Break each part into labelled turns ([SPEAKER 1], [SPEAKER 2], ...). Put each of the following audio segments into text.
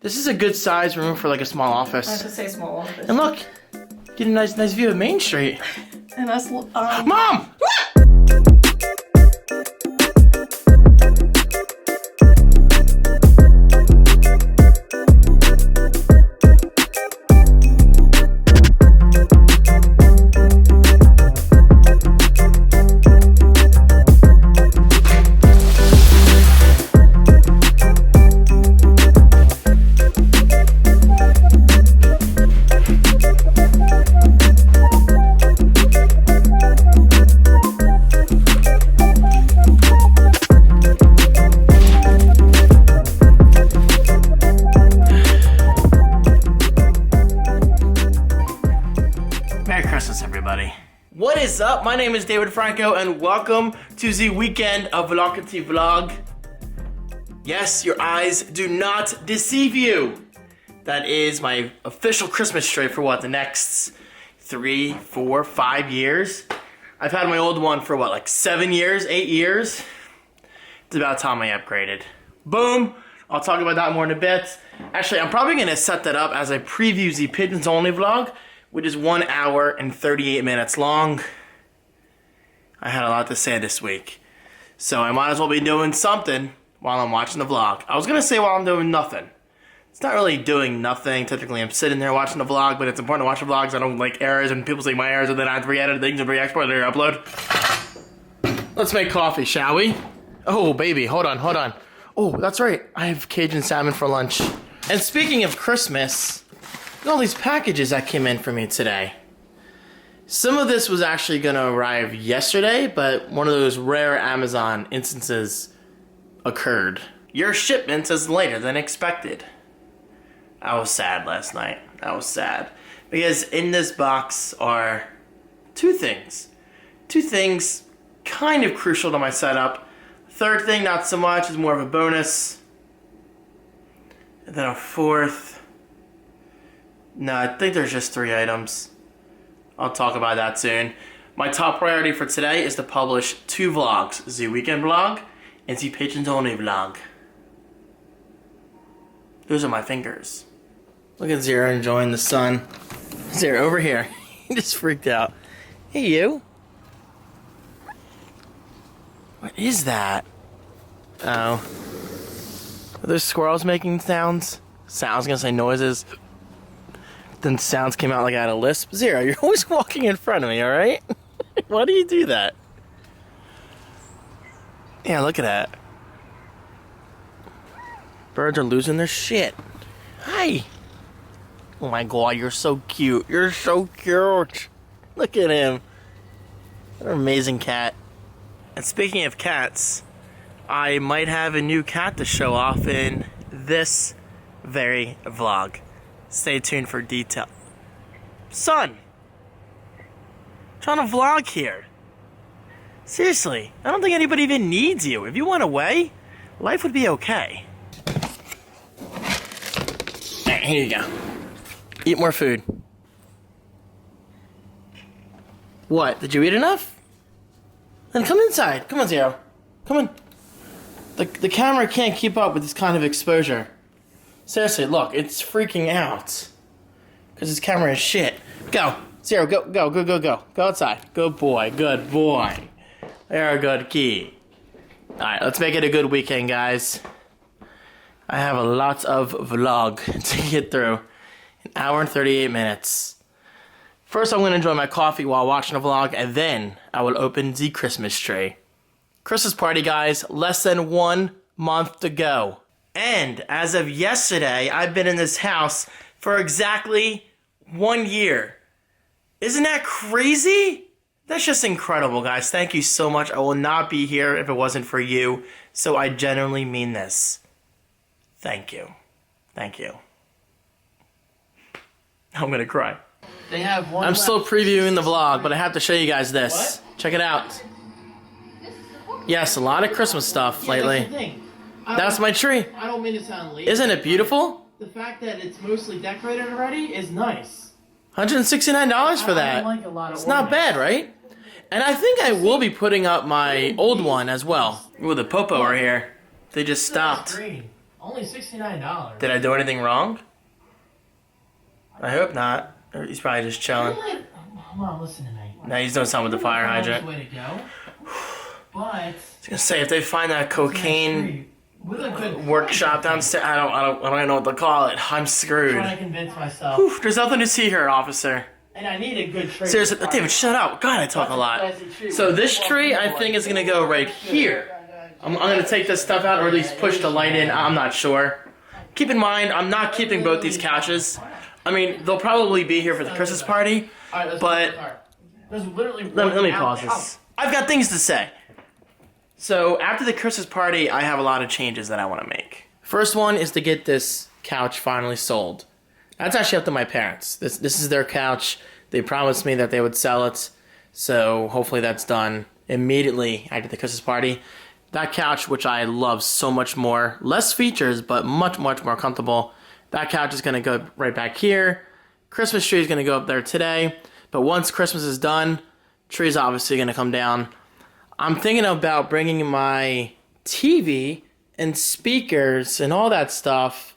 [SPEAKER 1] This is a good size room for like a small office.
[SPEAKER 2] I have to say small office.
[SPEAKER 1] And look, get a nice view of Main Street.
[SPEAKER 2] And us,
[SPEAKER 1] Mom! Everybody. What is up? My name is David Franco and welcome to the weekend of Velocity Vlog. Yes, your eyes do not deceive you. That is my official Christmas tree for what, the next 3, 4, 5 years? I've had my old one for what, like 7 years, 8 years? It's about time I upgraded. Boom! I'll talk about that more in a bit. Actually, I'm probably gonna set that up as I preview the Pigeons Only vlog, which is 1 hour and 38 minutes long. I had a lot to say this week, so I might as well be doing something while I'm watching the vlog. I was gonna say while I'm doing nothing. It's not really doing nothing. Technically, I'm sitting there watching the vlog, but it's important to watch the vlogs. I don't like errors, and people say my errors, and then I have to re-edit things and re-export and re-upload. Let's make coffee, shall we? Oh, baby, hold on. Oh, that's right. I have Cajun salmon for lunch. And speaking of Christmas, look at all these packages that came in for me today. Some of this was actually gonna arrive yesterday, but one of those rare Amazon instances occurred. Your shipment is later than expected. I was sad last night. I was sad. Because in this box are two things. Two things kind of crucial to my setup. Third thing, not so much, is more of a bonus. And then a fourth. No, I think there's just 3 items. I'll talk about that soon. My top priority for today is to publish 2 vlogs. The weekend vlog and the Pigeons Only vlog. Those are my fingers. Look at Zero enjoying the sun. Zero, over here. He just freaked out. Hey, you. What is that? Oh. Are those squirrels making sounds? I was gonna say noises. Then sounds came out like I had a lisp. Zero, you're always walking in front of me, alright? Why do you do that? Yeah, look at that. Birds are losing their shit. Hi. Oh my god, you're so cute. You're so cute. Look at him. What an amazing cat. And speaking of cats, I might have a new cat to show off in this very vlog. Stay tuned for detail. Son! I'm trying to vlog here. Seriously, I don't think anybody even needs you. If you went away, life would be okay. Alright, here you go. Eat more food. What? Did you eat enough? Then come inside. Come on, Zero. Come on. The camera can't keep up with this kind of exposure. Seriously, look, it's freaking out. Because this camera is shit. Go. Zero, go. Go outside. Good boy. Good boy. You're a good key. Alright, let's make it a good weekend, guys. I have a lot of vlog to get through. 1 hour and 38 minutes. First, I'm going to enjoy my coffee while watching the vlog, and then I will open the Christmas tree. Christmas party, guys. Less than 1 month to go. And as of yesterday, I've been in this house for exactly 1 year. Isn't that crazy? That's just incredible, guys. Thank you so much. I will not be here if it wasn't for you. So I genuinely mean this. Thank you. Thank you. I'm gonna cry.
[SPEAKER 2] They have one.
[SPEAKER 1] I'm still previewing the vlog, but I have to show you guys this.
[SPEAKER 2] What?
[SPEAKER 1] Check it out. Yes, a lot of Christmas stuff lately.
[SPEAKER 2] That's the thing.
[SPEAKER 1] That's my tree.
[SPEAKER 2] I don't mean to sound lazy.
[SPEAKER 1] Isn't it beautiful?
[SPEAKER 2] The fact that it's mostly decorated already is nice.
[SPEAKER 1] $169 for that.
[SPEAKER 2] I like a lot of
[SPEAKER 1] It's not bad, right? And I think I will be putting up my old one as well. Ooh, the popo are here. They just stopped.
[SPEAKER 2] Green. Only $69.
[SPEAKER 1] Did I do anything wrong? I hope not. Or he's probably just chilling.
[SPEAKER 2] Hold on, listen to me.
[SPEAKER 1] No, he's doing something with the fire hydrant.
[SPEAKER 2] Way to go. But
[SPEAKER 1] I was gonna say, if they find that cocaine workshop downstairs, I don't even know what to call it. I'm screwed.
[SPEAKER 2] I'm trying to convince myself.
[SPEAKER 1] Whew, there's nothing to see here, officer.
[SPEAKER 2] And I need a good tree.
[SPEAKER 1] Seriously, David, shut up. God, I talk a lot. So this tree, I think, is gonna go right here. I'm gonna take this stuff out, or at least push the light in. I'm not sure. Keep in mind, I'm not keeping both these couches. I mean, they'll probably be here for the Christmas party, but let me pause this. I've got things to say. So after the Christmas party, I have a lot of changes that I want to make. First one is to get this couch finally sold. That's actually up to my parents. This is their couch. They promised me that they would sell it, so hopefully that's done immediately after the Christmas party. That couch, which I love so much more, less features, but much, much more comfortable. That couch is going to go right back here. Christmas tree is going to go up there today. But once Christmas is done, tree is obviously going to come down. I'm thinking about bringing my TV and speakers and all that stuff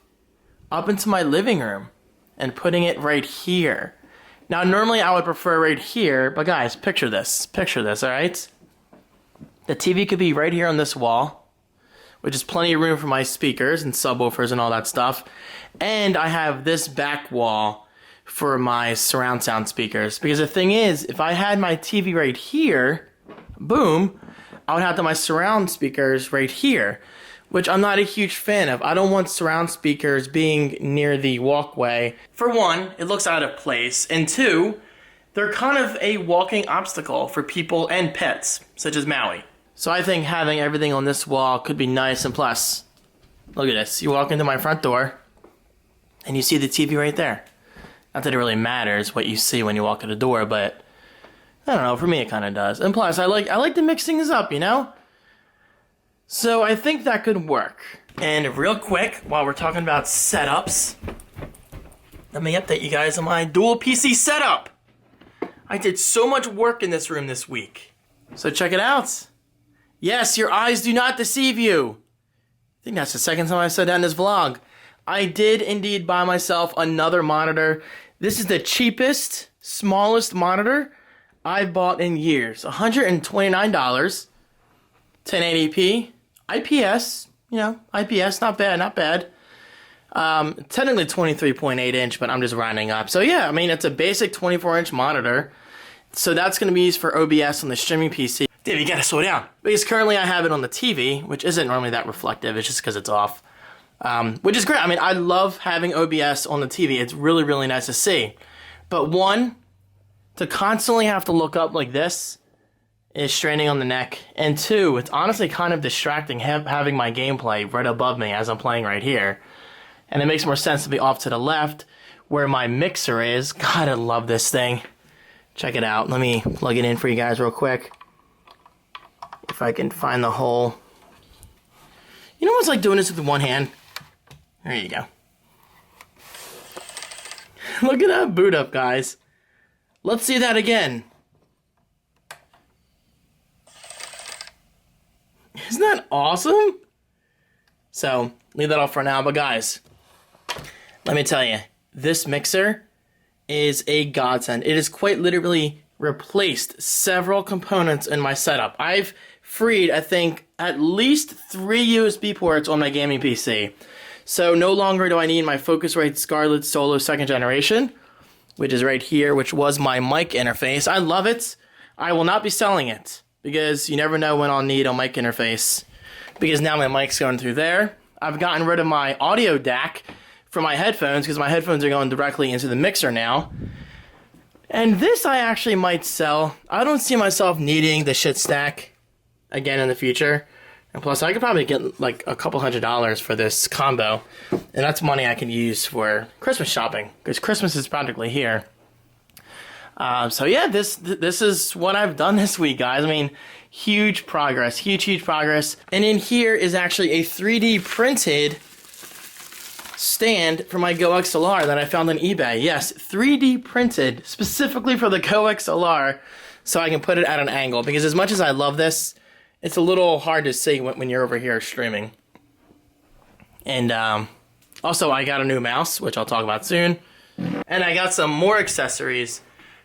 [SPEAKER 1] up into my living room and putting it right here. Now, normally I would prefer right here, but guys, picture this. Picture this, all right? The TV could be right here on this wall, which is plenty of room for my speakers and subwoofers and all that stuff. And I have this back wall for my surround sound speakers. Because the thing is, if I had my TV right here, boom, I would have my surround speakers right here, which I'm not a huge fan of. I don't want surround speakers being near the walkway. For one, it looks out of place. And two, they're kind of a walking obstacle for people and pets, such as Maui. So I think having everything on this wall could be nice, and plus, look at this. You walk into my front door, and you see the TV right there. Not that it really matters what you see when you walk in the door, but I don't know, for me it kind of does. And plus, I like to mix things up, you know? So I think that could work. And real quick, while we're talking about setups, let me update you guys on my dual PC setup. I did so much work in this room this week. So check it out. Yes, your eyes do not deceive you. I think that's the second time I've said that in this vlog. I did indeed buy myself another monitor. This is the cheapest, smallest monitor I've bought in years. $129, 1080p, IPS, you know, IPS, not bad, not bad. Technically 23.8 inch, but I'm just rounding up. So yeah, I mean, it's a basic 24-inch monitor. So that's going to be used for OBS on the streaming PC. Dave, you gotta slow down. Because currently I have it on the TV, which isn't normally that reflective. It's just because it's off. Which is great. I mean, I love having OBS on the TV. It's really, really nice to see. But one, to constantly have to look up like this is straining on the neck. And two, it's honestly kind of distracting having my gameplay right above me as I'm playing right here. And it makes more sense to be off to the left where my mixer is. God, I love this thing. Check it out. Let me plug it in for you guys real quick. If I can find the hole. You know what's like doing this with one hand? There you go. Look at that boot up, guys. Let's see that again. Isn't that awesome? So, leave that off for now. But guys, let me tell you, this mixer is a godsend. It has quite literally replaced several components in my setup. I've freed, I think, at least 3 USB ports on my gaming PC. So no longer do I need my Focusrite Scarlett Solo 2nd generation, which is right here, which was my mic interface. I love it. I will not be selling it because you never know when I'll need a mic interface, because now my mic's going through there. I've gotten rid of my audio DAC for my headphones because my headphones are going directly into the mixer now. And this I actually might sell. I don't see myself needing the shit stack again in the future. And plus, I could probably get like a couple $100 for this combo. And that's money I can use for Christmas shopping, because Christmas is practically here. So yeah, this is what I've done this week, guys. I mean, huge progress, huge progress. And in here is actually a 3D printed stand for my Go XLR that I found on eBay. Yes, 3D printed specifically for the Go XLR, so I can put it at an angle, because as much as I love this, it's a little hard to see when you're over here streaming. And also I got a new mouse, which I'll talk about soon. And I got some more accessories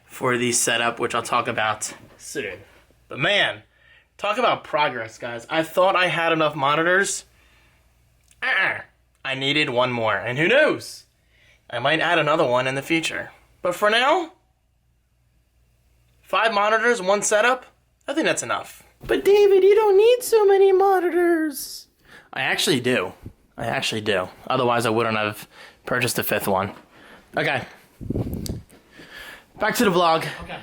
[SPEAKER 1] for the setup, which I'll talk about soon. But man, talk about progress, guys. I thought I had enough monitors. I needed one more, and who knows? I might add another one in the future. But for now, 5 monitors, 1 setup, I think that's enough. But David, you don't need so many monitors. I actually do. I actually do. Otherwise, I wouldn't have purchased a 5th one. Okay. Back to the vlog.
[SPEAKER 2] Okay.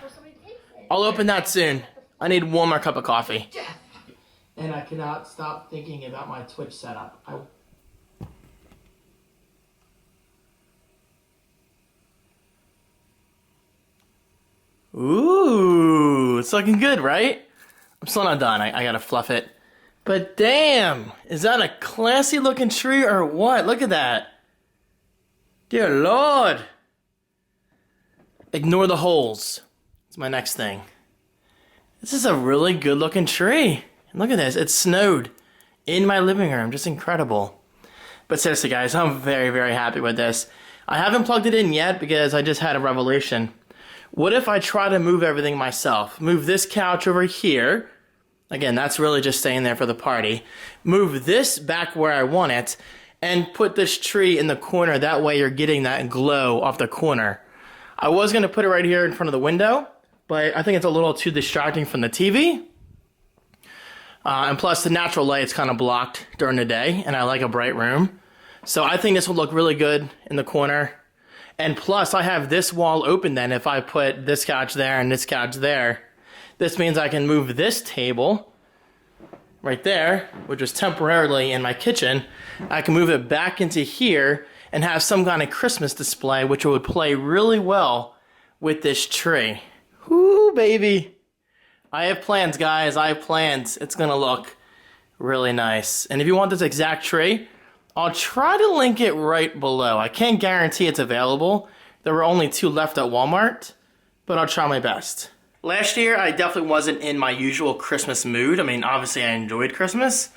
[SPEAKER 1] I'll open that soon. I need one more cup of coffee.
[SPEAKER 2] And I cannot stop thinking about my Twitch setup.
[SPEAKER 1] Ooh, it's looking good, right? I'm still not done. I gotta fluff it. But damn, is that a classy looking tree or what? Look at that. Dear Lord. Ignore the holes. It's my next thing. This is a really good looking tree. And look at this, it snowed in my living room. Just incredible. But seriously guys, I'm very, very happy with this. I haven't plugged it in yet because I just had a revelation. What if I try to move everything myself? Move this couch over here. Again, that's really just staying there for the party. Move this back where I want it. And put this tree in the corner. That way you're getting that glow off the corner. I was going to put it right here in front of the window. But I think it's a little too distracting from the TV. And plus the natural light's kind of blocked during the day. And I like a bright room. So I think this will look really good in the corner. And plus, I have this wall open then if I put this couch there and this couch there. This means I can move this table right there, which was temporarily in my kitchen. I can move it back into here and have some kind of Christmas display, which would play really well with this tree. Whoo, baby. I have plans, guys. I have plans. It's going to look really nice. And if you want this exact tree, I'll try to link it right below. I can't guarantee it's available. There were only 2 left at Walmart, but I'll try my best. Last year, I definitely wasn't in my usual Christmas mood. I mean, obviously I enjoyed Christmas,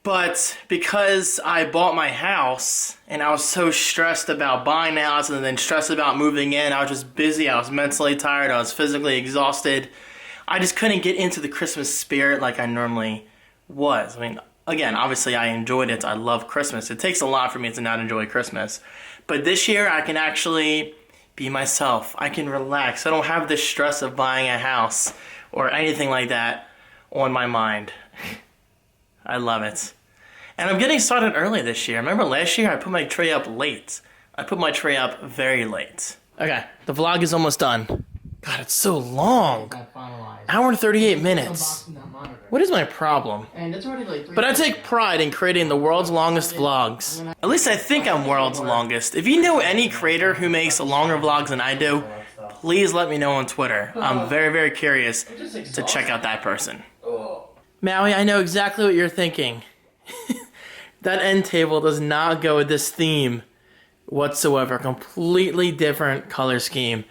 [SPEAKER 1] but because I bought my house and I was so stressed about buying the house and then stressed about moving in, I was just busy, I was mentally tired, I was physically exhausted. I just couldn't get into the Christmas spirit like I normally was. I mean, again, obviously I enjoyed it. I love Christmas. It takes a lot for me to not enjoy Christmas. But this year I can actually be myself. I can relax. I don't have the stress of buying a house or anything like that on my mind. I love it. And I'm getting started early this year. Remember last year I put my tree up late. I put my tree up very late. Okay, the vlog is almost done. God, it's so long. Hour and 38 minutes. What is my problem?
[SPEAKER 2] And it's already like 3
[SPEAKER 1] But I take pride in creating the world's longest vlogs. At least I think I'm world's longest. If you know any creator who makes longer vlogs than I do, please let me know on Twitter. I'm very, very curious to check out that person. Maui, I know exactly what you're thinking. That end table does not go with this theme whatsoever. Completely different color scheme.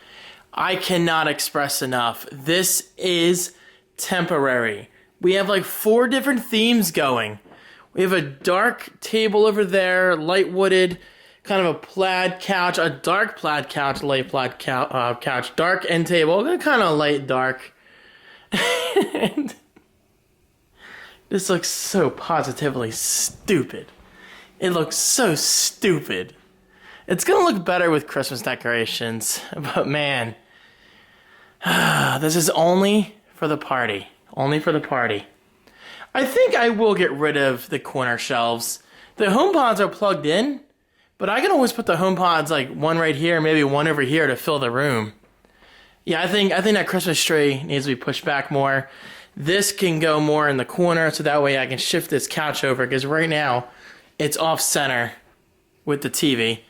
[SPEAKER 1] I cannot express enough. This is temporary. We have like 4 different themes going. We have a dark table over there, light wooded, kind of a plaid couch, a dark plaid couch, light plaid couch, dark end table, kind of light dark. And this looks so positively stupid. It looks so stupid. It's gonna look better with Christmas decorations, but man, this is only for the party. Only for the party. I think I will get rid of the corner shelves. The HomePods are plugged in, but I can always put the HomePods like one right here, maybe one over here to fill the room. Yeah, I think that Christmas tree needs to be pushed back more. This can go more in the corner, so that way I can shift this couch over, because right now it's off center with the TV,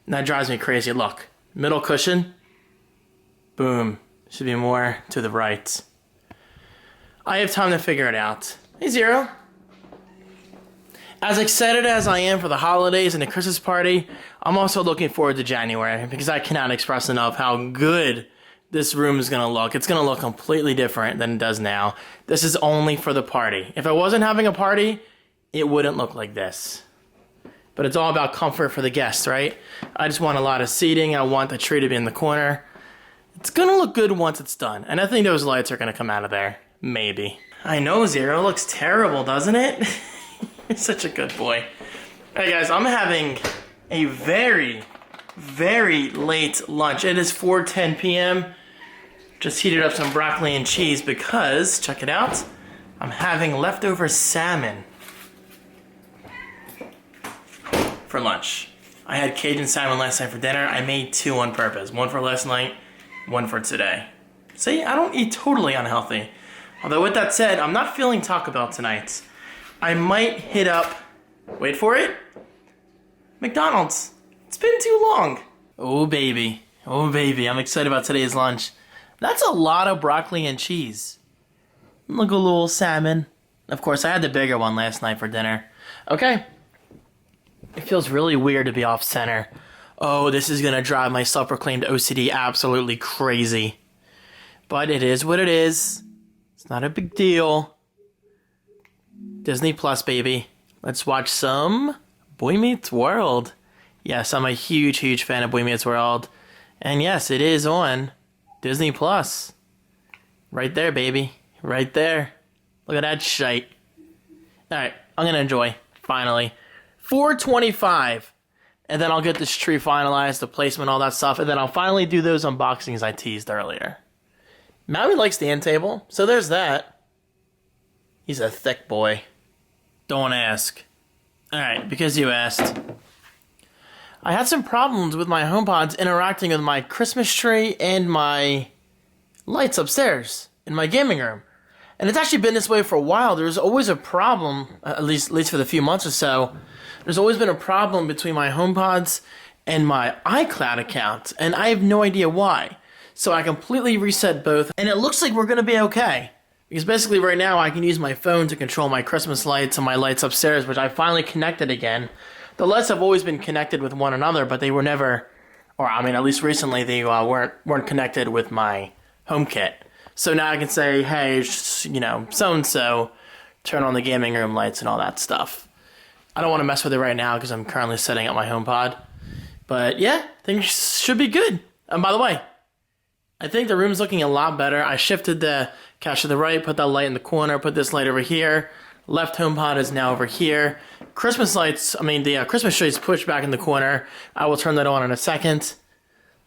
[SPEAKER 1] and that drives me crazy. Look, middle cushion, boom, should be more to the right. I have time to figure it out. Hey, Zero. As excited as I am for the holidays and the Christmas party, I'm also looking forward to January, because I cannot express enough how good this room is going to look. It's going to look completely different than it does now. This is only for the party. If I wasn't having a party, it wouldn't look like this. but it's all about comfort for the guests, right? I just want a lot of seating. I want the tree to be in the corner. It's gonna look good once it's done, and I think those lights are gonna come out of there. Maybe. I know, Zero. It looks terrible, doesn't it? You're such a good boy. Alright guys, I'm having a very, very late lunch. It is 4:10 p.m. Just heated up some broccoli and cheese because, check it out, I'm having leftover salmon for lunch. I had Cajun salmon last night for dinner. I made 2 on purpose. 1 for last night, 1 for today. See, I don't eat totally unhealthy. Although with that said, I'm not feeling Taco Bell tonight. I might hit up, wait for it, McDonald's. It's been too long. Oh baby, I'm excited about today's lunch. That's a lot of broccoli and cheese. Look, a little salmon. Of course, I had the bigger one last night for dinner. Okay. It feels really weird to be off center. Oh, this is gonna drive my self-proclaimed OCD absolutely crazy. But it is what it is. It's not a big deal. Disney Plus, baby. Let's watch some Boy Meets World. Yes, I'm a huge, huge fan of Boy Meets World. And yes, it is on Disney Plus. Right there, baby. Right there. Look at that shite. Alright, I'm gonna enjoy. Finally. $4.25. And then I'll get this tree finalized, the placement, all that stuff. And then I'll finally do those unboxings I teased earlier. Maui likes the end table, so there's that. He's a thick boy. Don't ask. Alright, because you asked. I had some problems with my HomePods interacting with my Christmas tree and my lights upstairs in my gaming room. And it's actually been this way for a while. There's always a problem, at least for the few months or so. There's always been a problem between my HomePods and my iCloud account, and I have no idea why. So I completely reset both, and it looks like we're going to be okay. Because basically right now I can use my phone to control my Christmas lights and my lights upstairs, which I finally connected again. The lights have always been connected with one another, but they were never, or I mean at least recently they weren't connected with my HomeKit. So now I can say, hey, you know, so-and-so, turn on the gaming room lights and all that stuff. I don't want to mess with it right now because I'm currently setting up my HomePod. But yeah, things should be good. And by the way, I think the room's looking a lot better. I shifted the couch to the right, put that light in the corner, put this light over here. Left HomePod is now over here. Christmas lights, the Christmas tree is pushed back in the corner. I will turn that on in a second.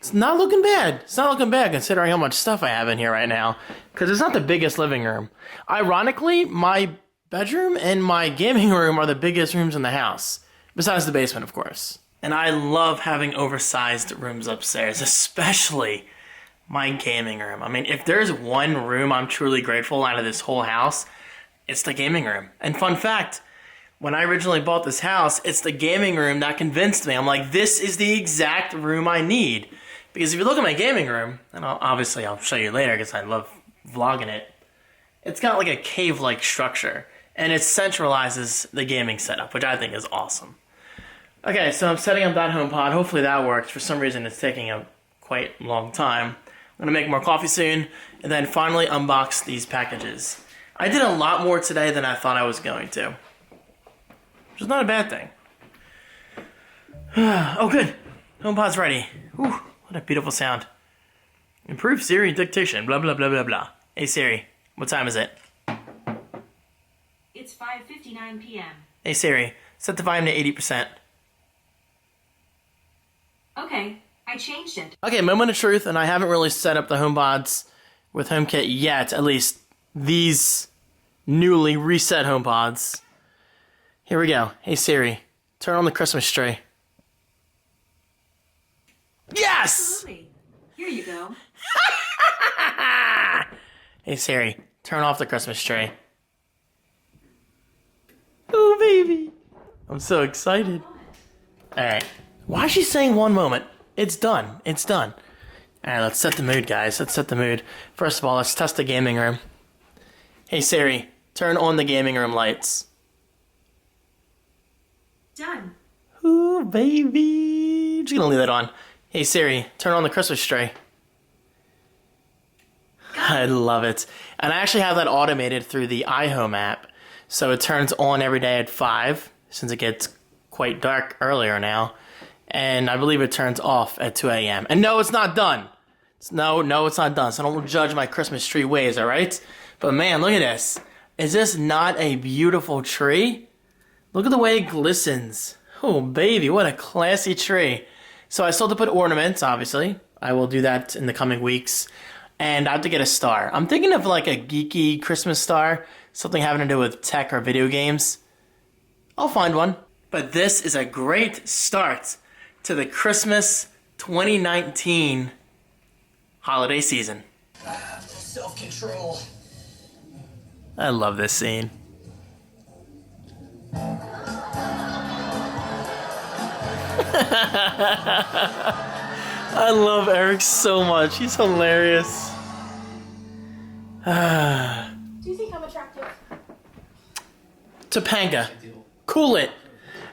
[SPEAKER 1] It's not looking bad. It's not looking bad considering how much stuff I have in here right now. Because it's not the biggest living room. Ironically, my bedroom and my gaming room are the biggest rooms in the house. Besides the basement, of course. And I love having oversized rooms upstairs, especially my gaming room. I mean, if there's one room I'm truly grateful out of this whole house, it's the gaming room. And fun fact, when I originally bought this house, it's the gaming room that convinced me. I'm like, this is the exact room I need. Because if you look at my gaming room, and I'll show you later because I love vlogging it, it's got like a cave-like structure. And it centralizes the gaming setup, which I think is awesome. Okay, so I'm setting up that HomePod. Hopefully that works. For some reason, it's taking a quite long time. I'm going to make more coffee soon, and then finally unbox these packages. I did a lot more today than I thought I was going to. Which is not a bad thing. Oh, good. HomePod's ready. Whew, what a beautiful sound. Improve Siri dictation, blah, blah, blah, blah, blah. Hey, Siri, what time is it?
[SPEAKER 3] It's 5:59 p.m.
[SPEAKER 1] Hey, Siri, set the volume to 80%.
[SPEAKER 3] Okay, I changed it.
[SPEAKER 1] Okay, moment of truth, and I haven't really set up the HomePods with HomeKit yet, at least these newly reset HomePods. Here we go. Hey Siri, turn on the Christmas tree. Yes!
[SPEAKER 3] Absolutely. Here you go.
[SPEAKER 1] Hey Siri, turn off the Christmas tree. Oh baby, I'm so excited. Alright, why is she saying one moment? It's done, it's done. Alright, let's set the mood, guys, let's set the mood. First of all, let's test the gaming room. Hey Siri, turn on the gaming room lights.
[SPEAKER 3] Done.
[SPEAKER 1] Ooh, baby. Just gonna leave that on. Hey Siri, turn on the Christmas tree. I love it. And I actually have that automated through the iHome app. So it turns on every day at 5, since it gets quite dark earlier now. And I believe it turns off at 2 a.m. And no, it's not done. No, it's not done. So don't judge my Christmas tree ways, all right? But man, look at this. Is this not a beautiful tree? Look at the way it glistens. Oh, baby, what a classy tree. So I still have to put ornaments, obviously. I will do that in the coming weeks. And I have to get a star. I'm thinking of like a geeky Christmas star. Something having to do with tech or video games. I'll find one. But this is a great start to the Christmas 2019 holiday season.
[SPEAKER 2] Self-control.
[SPEAKER 1] I love this scene. I love Eric so much. He's hilarious.
[SPEAKER 4] Do you think I'm attractive?
[SPEAKER 1] Topanga. Cool it.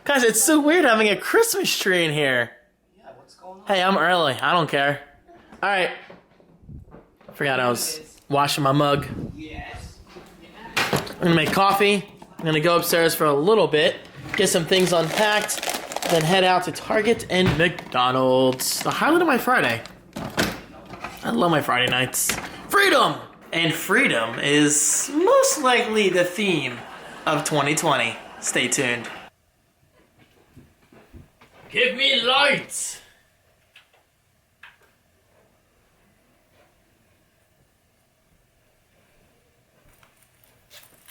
[SPEAKER 1] Guys, it's so weird having a Christmas tree in here.
[SPEAKER 2] Yeah, what's going on?
[SPEAKER 1] Hey, I'm early. I don't care. Alright. I forgot I was washing my mug.
[SPEAKER 2] Yes.
[SPEAKER 1] I'm gonna make coffee. I'm gonna go upstairs for a little bit, get some things unpacked, then head out to Target and McDonald's. The highlight of my Friday. I love my Friday nights. Freedom! And freedom is most likely the theme of 2020. Stay tuned. Give me light!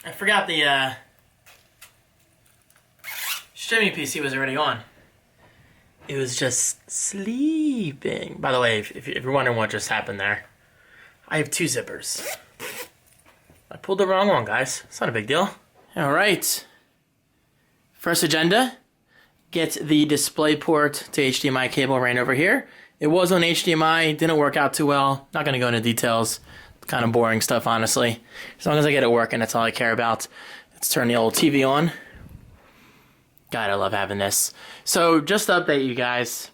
[SPEAKER 1] I forgot the streaming PC was already on. It was just sleeping. By the way, if you're wondering what just happened there, I have 2 zippers. I pulled the wrong one, guys. It's not a big deal. All right. First agenda. Get the DisplayPort to HDMI cable right over here. It was on HDMI, didn't work out too well. Not gonna go into details. Kind of boring stuff, honestly. As long as I get it working, that's all I care about. Let's turn the old TV on. God, I love having this. So just to update you guys,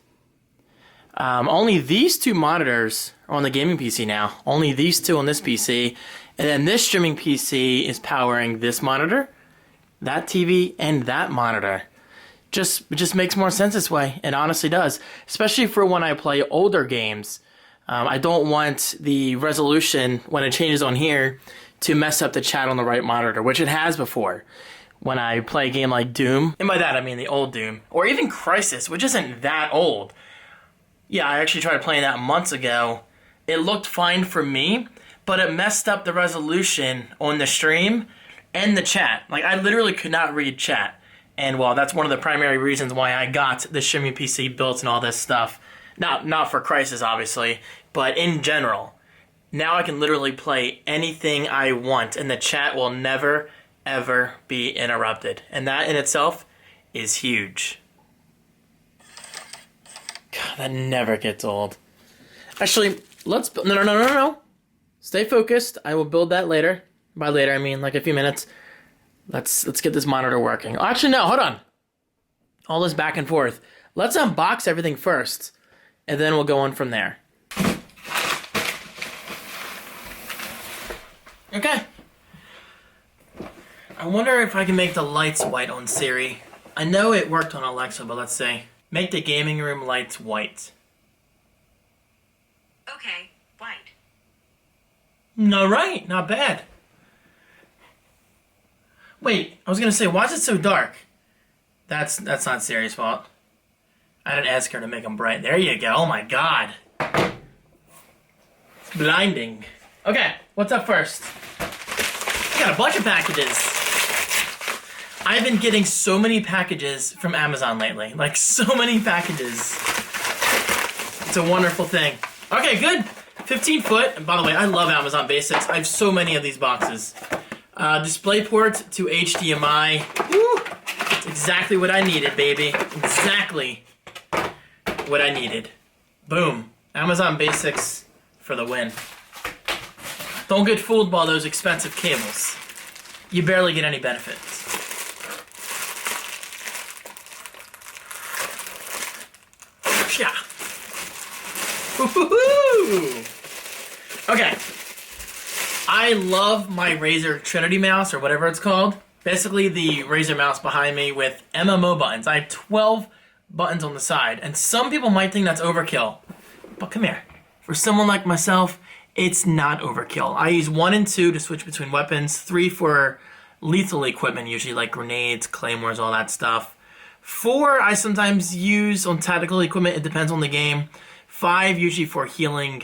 [SPEAKER 1] only these 2 monitors are on the gaming PC now. Only these 2 on this PC. And then this streaming PC is powering this monitor, that TV, and that monitor. It just makes more sense this way. It honestly does. Especially for when I play older games. I don't want the resolution, when it changes on here, to mess up the chat on the right monitor, which it has before. When I play a game like Doom, and by that I mean the old Doom, or even Crysis, which isn't that old. Yeah, I actually tried playing that months ago. It looked fine for me, but it messed up the resolution on the stream and the chat. Like, I literally could not read chat. And, well, that's one of the primary reasons why I got the streaming PC built and all this stuff. Not for Crysis, obviously, but in general. Now I can literally play anything I want, and the chat will never, ever be interrupted. And that in itself is huge. God, that never gets old. Actually, let's... No. Stay focused. I will build that later. By later, I mean like a few minutes. Let's get this monitor working. Oh, actually, no, hold on. All this back and forth. Let's unbox everything first, and then we'll go on from there. Okay. I wonder if I can make the lights white on Siri. I know it worked on Alexa, but let's see. Make the gaming room lights white.
[SPEAKER 3] Okay, white.
[SPEAKER 1] All right, not bad. Wait, I was gonna say, why is it so dark? That's not Siri's fault. I didn't ask her to make them bright. There you go. Oh my god. It's blinding. Okay, what's up first? I got a bunch of packages. I've been getting so many packages from Amazon lately. Like, so many packages. It's a wonderful thing. Okay, good. 15 foot. And by the way, I love Amazon Basics. I have so many of these boxes. DisplayPort to HDMI. Woo! It's exactly what I needed, baby. Exactly what I needed. Boom. Amazon Basics for the win. Don't get fooled by those expensive cables. You barely get any benefit. Yeah. Woo-hoo-hoo! Okay. I love my Razer Trinity mouse, or whatever it's called. basically the Razer mouse behind me with MMO buttons. I have 12 buttons on the side, and some people might think that's overkill. But come here. For someone like myself, it's not overkill. I use 1 and 2 to switch between weapons, 3 for lethal equipment, usually like grenades, claymores, all that stuff. 4 I sometimes use on tactical equipment, it depends on the game. 5 usually for healing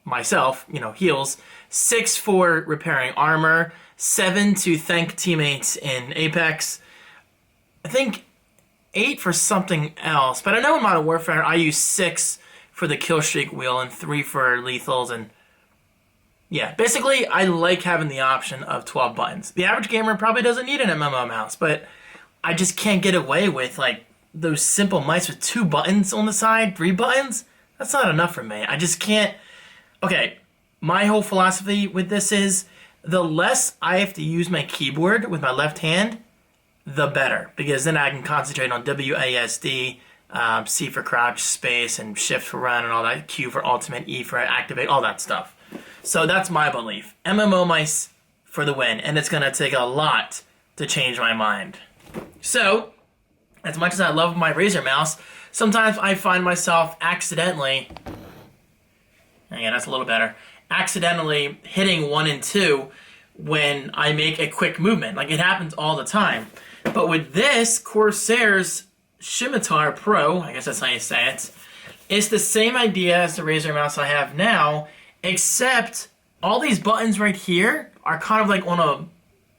[SPEAKER 1] myself, heals. 6 for repairing armor. 7 to thank teammates in Apex. I think 8 for something else, but I know in Modern Warfare I use 6 for the kill streak wheel and 3 for lethals, and yeah, basically I like having the option of 12 buttons. The average gamer probably doesn't need an MMO mouse, but I just can't get away with like those simple mice with 2 buttons on the side, 3 buttons. That's not enough for me. I just can't. Okay, my whole philosophy with this is the less I have to use my keyboard with my left hand, the better, because then I can concentrate on WASD, C for crouch, space, and shift for run, and all that, Q for ultimate, E for activate, all that stuff. So that's my belief. MMO mice for the win, and it's going to take a lot to change my mind. So, as much as I love my Razer mouse, sometimes I find myself accidentally, yeah, that's a little better, accidentally hitting 1 and 2 when I make a quick movement. Like, it happens all the time. But with this, Corsair's Scimitar Pro, I guess that's how you say it, it's the same idea as the Razer mouse I have now, except all these buttons right here are kind of like on a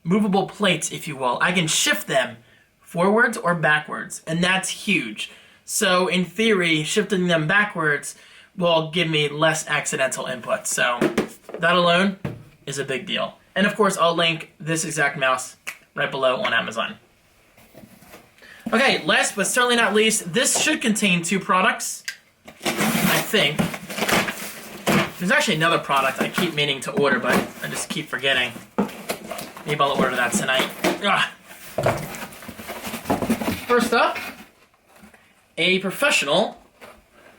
[SPEAKER 1] movable plate, if you will. I can shift them forwards or backwards, and that's huge. So in theory, shifting them backwards will give me less accidental input. So that alone is a big deal. And of course, I'll link this exact mouse right below on Amazon. Okay, last but certainly not least, this should contain 2 products, I think. There's actually another product I keep meaning to order, but I just keep forgetting. Maybe I'll order that tonight. Ugh. First up, a professional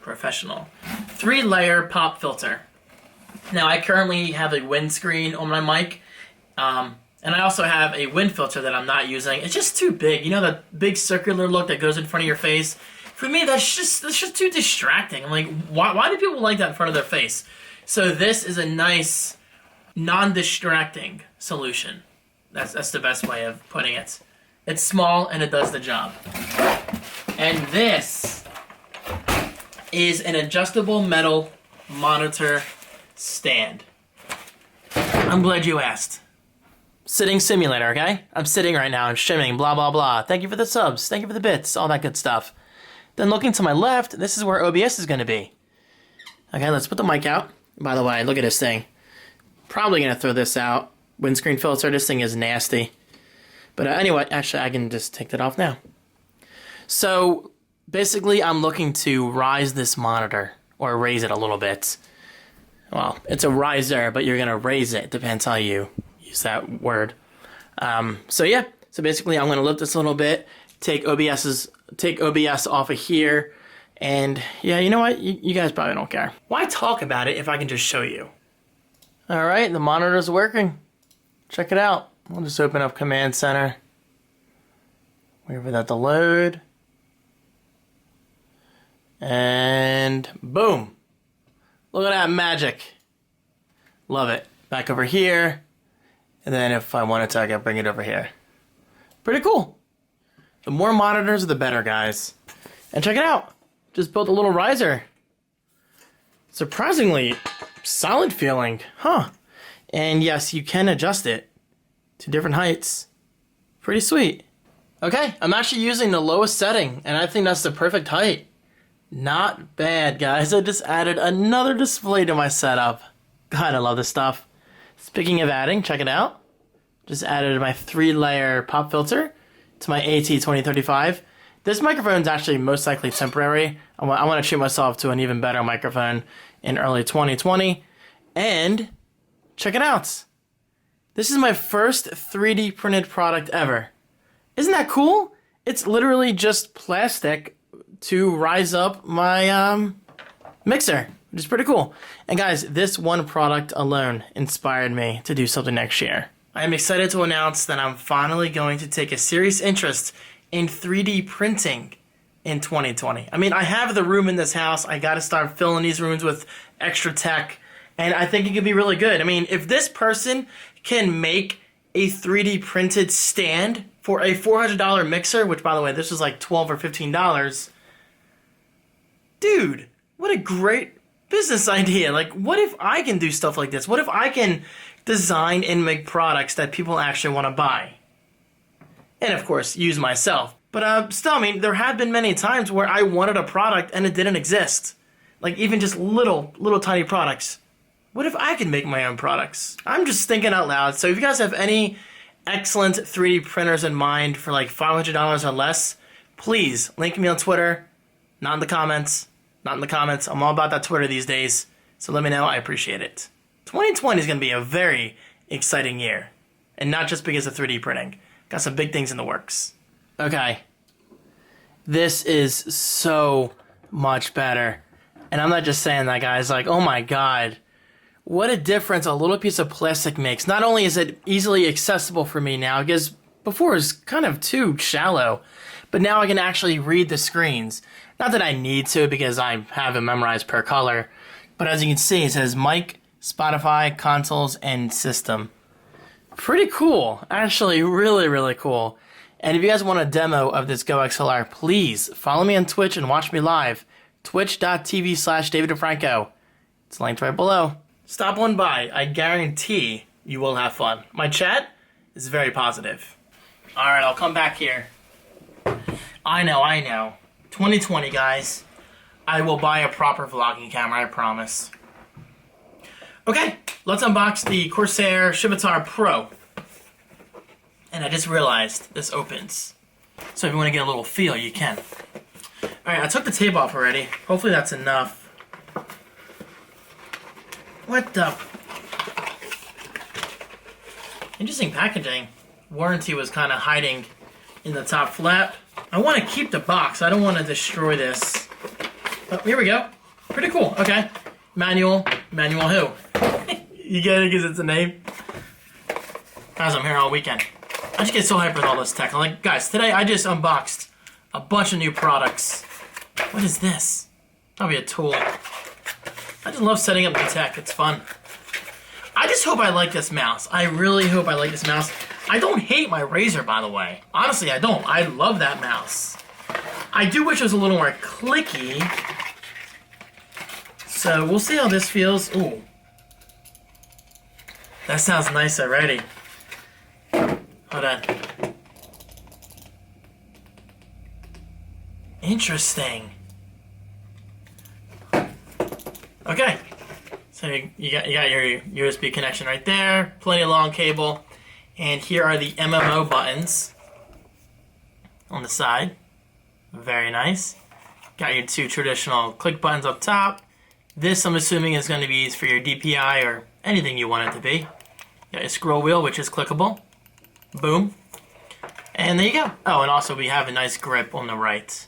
[SPEAKER 1] 3-layer pop filter. Now, I currently have a windscreen on my mic, and I also have a wind filter that I'm not using. It's just too big. You know that big circular look that goes in front of your face? For me, that's just too distracting. I'm like, why do people like that in front of their face? So this is a nice, non-distracting solution. That's the best way of putting it. It's small and it does the job. And this is an adjustable metal monitor stand. I'm glad you asked. Sitting simulator, okay? I'm sitting right now and streaming, blah, blah, blah. Thank you for the subs. Thank you for the bits. All that good stuff. Then looking to my left, this is where OBS is going to be. Okay, let's put the mic out. By the way, look at this thing. Probably going to throw this out. Windscreen filter, this thing is nasty. But anyway, actually, I can just take that off now. So, basically, I'm looking to rise this monitor, or raise it a little bit. Well, it's a riser, but you're going to raise it. Depends how you use that word. So basically, I'm going to lift this a little bit, take OBS off of here, and yeah, you know what? You guys probably don't care. Why talk about it if I can just show you? All right, the monitor's working. Check it out. We'll just open up Command Center. Wait for that to load. And boom. Look at that magic. Love it. Back over here. And then if I wanted to, I can bring it over here. Pretty cool. The more monitors, the better, guys. And check it out. Just built a little riser. Surprisingly solid feeling. Huh. And yes, you can adjust it to different heights. Pretty sweet. Okay, I'm actually using the lowest setting, and I think that's the perfect height. Not bad, guys. I just added another display to my setup. God, I love this stuff. Speaking of adding, check it out. Just added my 3-layer pop filter to my AT2035. This microphone is actually most likely temporary. I want to treat myself to an even better microphone in early 2020. And check it out. This is my first 3D printed product ever. Isn't that cool? It's literally just plastic to rise up my mixer, which is pretty cool. And guys, this one product alone inspired me to do something next year. I am excited to announce that I'm finally going to take a serious interest in 3D printing in 2020. I mean, I have the room in this house. I gotta start filling these rooms with extra tech, and I think it could be really good. I mean, if this person can make a 3D printed stand for a $400 mixer, which by the way, this was like $12 or $15, dude, what a great business idea. Like, what if I can do stuff like this? What if I can design and make products that people actually want to buy? And of course, use myself. But still, I mean, there have been many times where I wanted a product and it didn't exist. Like, even just little tiny products. What if I could make my own products? I'm just thinking out loud. So if you guys have any excellent 3D printers in mind for like $500 or less, please link me on Twitter. Not in the comments. Not in the comments. I'm all about that Twitter these days. So let me know. I appreciate it. 2020 is going to be a very exciting year. And not just because of 3D printing. Got some big things in the works. Okay. This is so much better. And I'm not just saying that, guys. Like, oh my god. What a difference a little piece of plastic makes. Not only is it easily accessible for me now, because before it was kind of too shallow, but now I can actually read the screens. Not that I need to, because I have it memorized per color. But as you can see, it says mic, Spotify, consoles, and system. Pretty cool. Actually, really, really cool. And if you guys want a demo of this Go XLR, please follow me on Twitch and watch me live. Twitch.tv/DavidFranco. It's linked right below. Stop on by. I guarantee you will have fun. My chat is very positive. Alright, I'll come back here. I know. 2020, guys. I will buy a proper vlogging camera, I promise. Okay, let's unbox the Corsair Scimitar Pro. And I just realized this opens. So if you want to get a little feel, you can. Alright, I took the tape off already. Hopefully that's enough. What the? Interesting packaging. Warranty was kind of hiding in the top flap. I want to keep the box. I don't want to destroy this. Oh, here we go. Pretty cool. Okay. Manual. Manual who? You get it because it's a name? Guys, I'm here all weekend. I just get so hyped with all this tech. I'm like, guys, today I just unboxed a bunch of new products. What is this? Probably a tool. I just love setting up new tech. It's fun. I just hope I like this mouse. I really hope I like this mouse. I don't hate my Razer, by the way. Honestly, I don't. I love that mouse. I do wish it was a little more clicky. So we'll see how this feels. Ooh. That sounds nice already. Hold on. Interesting. Okay. So you got your USB connection right there. Plenty of long cable. And here are the MMO buttons on the side. Very nice. Got your two traditional click buttons up top. This, I'm assuming, is going to be used for your DPI or anything you want it to be. Got your scroll wheel, which is clickable. Boom. And there you go. Oh, and also we have a nice grip on the right.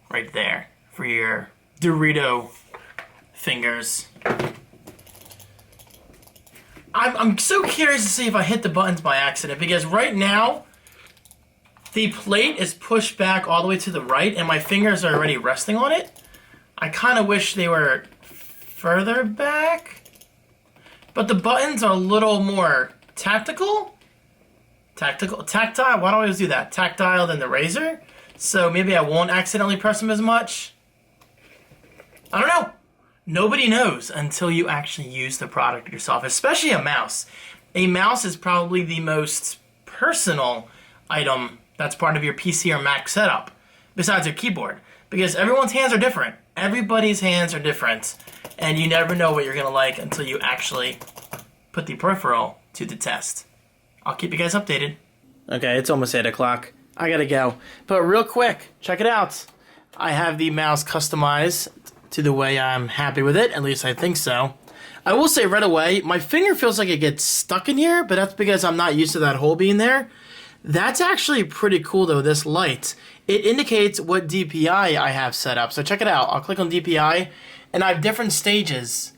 [SPEAKER 1] Right there. For your Dorito fingers. I'm so curious to see if I hit the buttons by accident, because right now the plate is pushed back all the way to the right and my fingers are already resting on it. I kind of wish they were further back, but the buttons are a little more tactile. Why do I always do that? Tactile than the Razer, so maybe I won't accidentally press them as much. I don't know. Nobody knows until you actually use the product yourself, especially a mouse. A mouse is probably the most personal item that's part of your PC or Mac setup, besides your keyboard, because everyone's hands are different. Everybody's hands are different, and you never know what you're going to like until you actually put the peripheral to the test. I'll keep you guys updated. Okay, it's almost 8 o'clock. I gotta go. But real quick, check it out. I have the mouse customized to the way I'm happy with it, at least I think so. I will say right away, my finger feels like it gets stuck in here, but that's because I'm not used to that hole being there. That's actually pretty cool though, this light. It indicates what DPI I have set up, so check it out. I'll click on DPI, and I have different stages.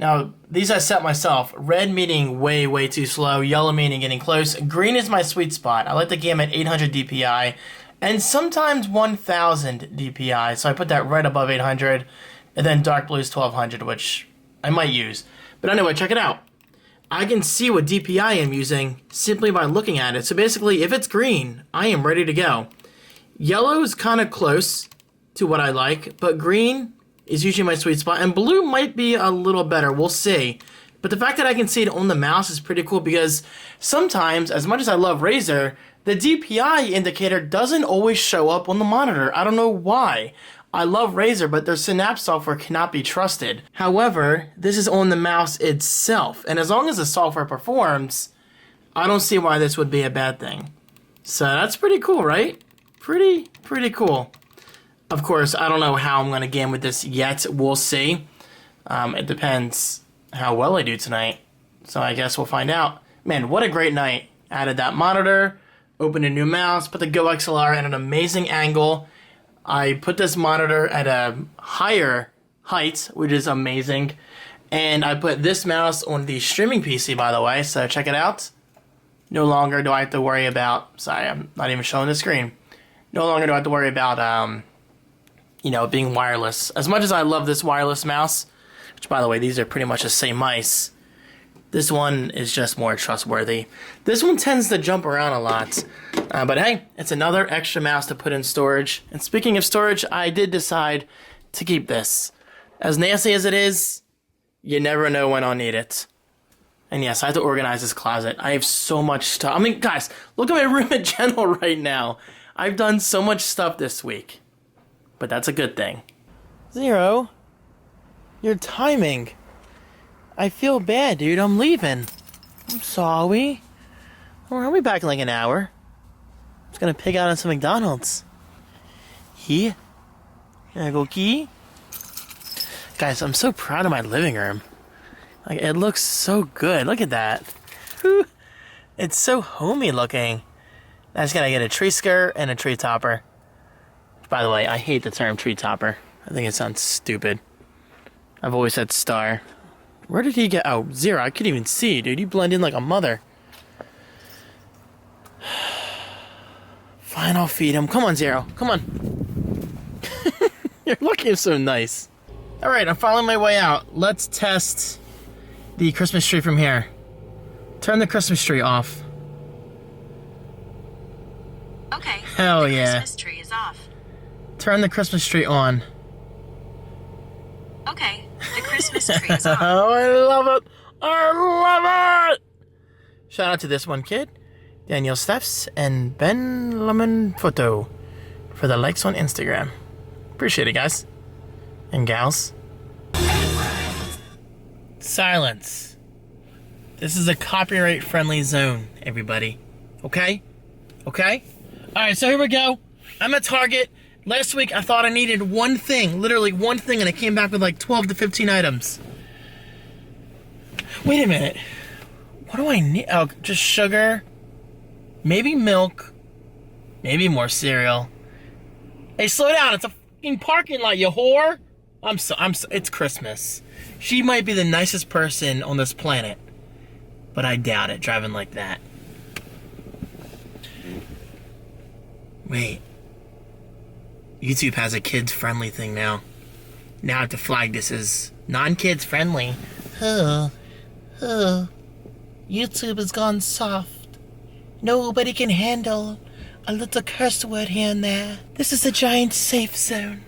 [SPEAKER 1] Now, these I set myself. Red meaning way, way too slow. Yellow meaning getting close. Green is my sweet spot. I like the game at 800 DPI and sometimes 1000 DPI. So I put that right above 800. And then dark blue is 1200, which I might use. But anyway, check it out. I can see what DPI I'm using simply by looking at it. So basically, if it's green, I am ready to go. Yellow is kind of close to what I like, but green is usually my sweet spot, and blue might be a little better. We'll see. But the fact that I can see it on the mouse is pretty cool because sometimes, as much as I love Razer, the DPI indicator doesn't always show up on the monitor. I don't know why. I love Razer, but their Synapse software cannot be trusted. However, this is on the mouse itself, and as long as the software performs, I don't see why this would be a bad thing. So that's pretty cool, right? Pretty cool. Of course, I don't know how I'm going to game with this yet. We'll see. It depends how well I do tonight. So I guess we'll find out. Man, what a great night. Added that monitor, opened a new mouse, put the Go XLR at an amazing angle. I put this monitor at a higher height, which is amazing. And I put this mouse on the streaming PC, by the way, so check it out. No longer do I have to worry about... Sorry, I'm not even showing the screen. No longer do I have to worry about, being wireless. As much as I love this wireless mouse, which, by the way, these are pretty much the same mice, this one is just more trustworthy. This one tends to jump around a lot. But hey, it's another extra mouse to put in storage. And speaking of storage, I did decide to keep this. As nasty as it is, you never know when I'll need it. And yes, I have to organize this closet. I have so much stuff. I mean, guys, look at my room in general right now. I've done so much stuff this week. But that's a good thing. Zero, your timing. I feel bad, dude. I'm leaving. I'm sorry. I'll be back in like an hour. I'm just gonna pig out on some McDonald's. Here. Can I go key? Guys, I'm so proud of my living room. Like, it looks so good. Look at that. Whew. It's so homey looking. I just gotta get a tree skirt and a tree topper. By the way, I hate the term tree topper. I think it sounds stupid. I've always said star. Where did he get? Oh, Zero. I couldn't even see, dude. You blend in like a mother. Fine, I'll feed him. Come on, Zero. Come on. You're looking so nice. Alright, I'm following my way out. Let's test the Christmas tree from here. Turn the Christmas tree off.
[SPEAKER 3] Okay.
[SPEAKER 1] Hell
[SPEAKER 3] the
[SPEAKER 1] yeah.
[SPEAKER 3] Christmas tree is off.
[SPEAKER 1] Turn the Christmas tree on.
[SPEAKER 3] Okay. The Christmas tree is on.
[SPEAKER 1] Oh, I love it. I love it. Shout out to this one kid, Daniel Steffs and Ben Lemon Photo for the likes on Instagram. Appreciate it, guys and gals. Silence. This is a copyright-friendly zone, everybody. Okay? Okay? Alright, so here we go. I'm at Target. Last week, I thought I needed one thing, literally one thing, and I came back with like 12 to 15 items. Wait a minute. What do I need? Oh, just sugar. Maybe milk. Maybe more cereal. Hey, slow down. It's a fucking parking lot, you whore. It's Christmas. She might be the nicest person on this planet. But I doubt it, driving like that. Wait. YouTube has a kids-friendly thing now. Now I have to flag this as non-kids friendly. YouTube has gone soft. Nobody can handle a little curse word here and there. This is a giant safe zone.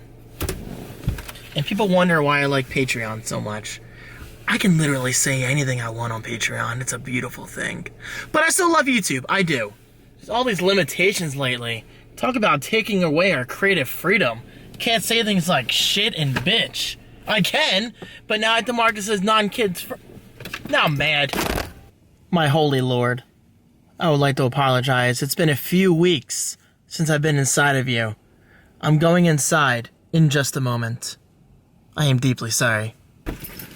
[SPEAKER 1] And people wonder why I like Patreon so much. I can literally say anything I want on Patreon. It's a beautiful thing. But I still love YouTube. I do. There's all these limitations lately. Talk about taking away our creative freedom. Can't say things like shit and bitch. I can, but now I have to mark this as non-kids. Now I'm mad. My holy lord. I would like to apologize. It's been a few weeks since I've been inside of you. I'm going inside in just a moment. I am deeply sorry.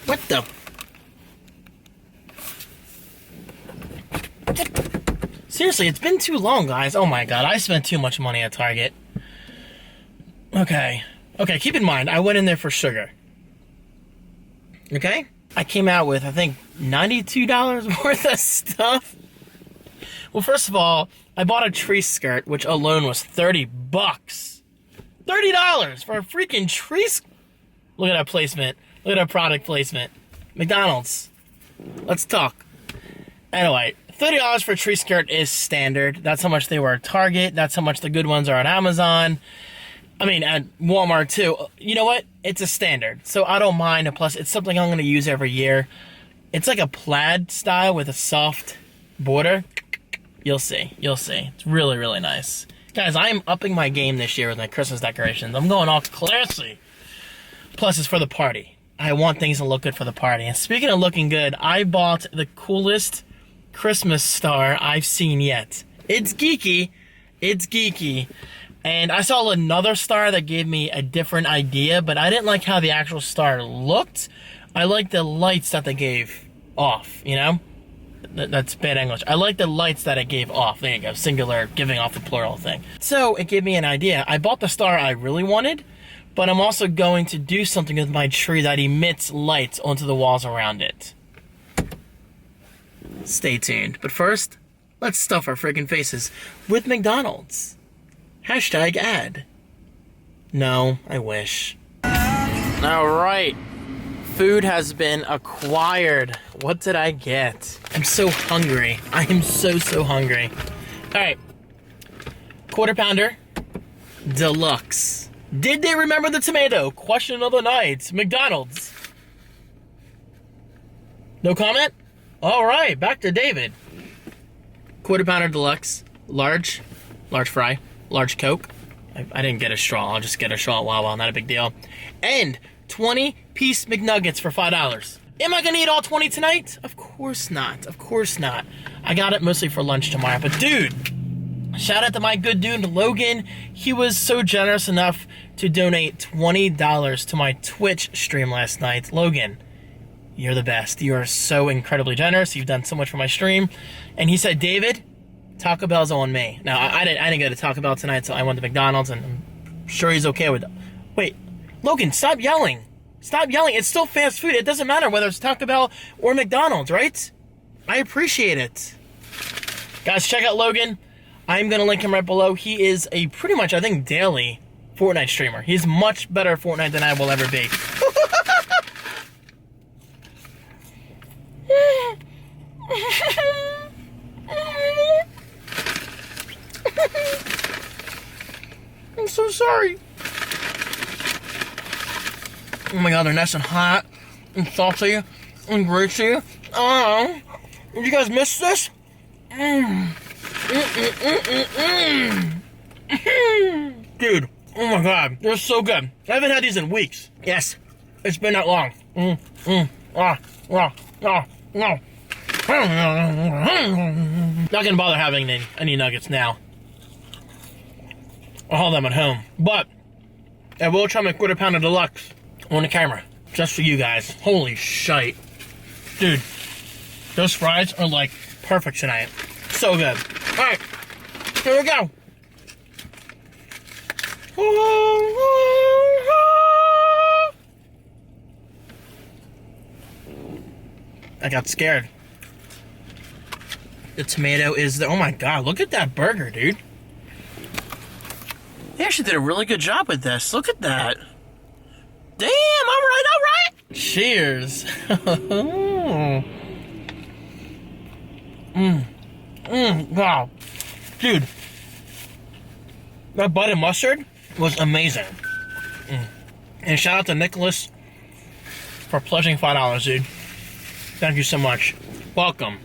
[SPEAKER 1] What the? Seriously, it's been too long, guys. Oh my god, I spent too much money at Target. Okay, keep in mind, I went in there for sugar. Okay? I came out with, I think, $92 worth of stuff. Well, first of all, I bought a tree skirt, which alone was $30. $30 for a freaking tree skirt. Look at that placement. Look at that product placement. McDonald's. Let's talk. Anyway, $30 for a tree skirt is standard. That's how much they were at Target. That's how much the good ones are on Amazon. I mean, at Walmart, too. You know what? It's a standard, so I don't mind. Plus, it's something I'm going to use every year. It's like a plaid style with a soft border. You'll see. You'll see. It's really, really nice. Guys, I'm upping my game this year with my Christmas decorations. I'm going all classy. Plus, it's for the party. I want things to look good for the party. And speaking of looking good, I bought the coolest Christmas star I've seen yet. It's geeky. It's geeky. And I saw another star that gave me a different idea, but I didn't like how the actual star looked. I like the lights that they gave off, you know? That's bad English. I like the lights that it gave off. There you go, singular, giving off the plural thing. So it gave me an idea. I bought the star I really wanted, but I'm also going to do something with my tree that emits lights onto the walls around it. Stay tuned. But first, let's stuff our friggin' faces with McDonald's. Hashtag ad. No, I wish. Alright. Food has been acquired. What did I get? I'm so hungry. I am so hungry. Alright. Quarter pounder. Deluxe. Did they remember the tomato? Question of the night. McDonald's. No comment? Alright, back to David. Quarter pounder deluxe. Large fry. Large Coke. I didn't get a straw. I'll just get a straw at Wawa. Not a big deal. And 20-piece McNuggets for $5. Am I gonna eat all 20 tonight? Of course not. Of course not. I got it mostly for lunch tomorrow. But dude, shout out to my good dude Logan. He was so generous enough to donate $20 to my Twitch stream last night. Logan, you're the best. You are so incredibly generous. You've done so much for my stream. And he said, David, Taco Bell's on me. Now, I didn't go to Taco Bell tonight, so I went to McDonald's, and I'm sure he's okay with it. Wait, Logan, stop yelling. Stop yelling. It's still fast food. It doesn't matter whether it's Taco Bell or McDonald's, right? I appreciate it. Guys, check out Logan. I'm going to link him right below. He is a pretty much, I think, daily Fortnite streamer. He's much better at Fortnite than I will ever be. I'm so sorry. Oh my god, they're nice and hot and salty and greasy. Oh, did you guys miss this? Dude, oh my god, they're so good. I haven't had these in weeks. Yes, it's been that long. Not gonna bother having any nuggets now. I'll hold them at home. But I will try my quarter pounder deluxe on the camera. Just for you guys. Holy shite. Dude, those fries are like perfect tonight. So good. Alright, here we go. I got scared. The tomato is there. Oh my god, look at that burger, dude. They actually did a really good job with this. Look at that. Damn, alright. Cheers. Wow. Dude. That butter mustard was amazing. And shout out to Nicholas for pledging $5, dude. Thank you so much. Welcome.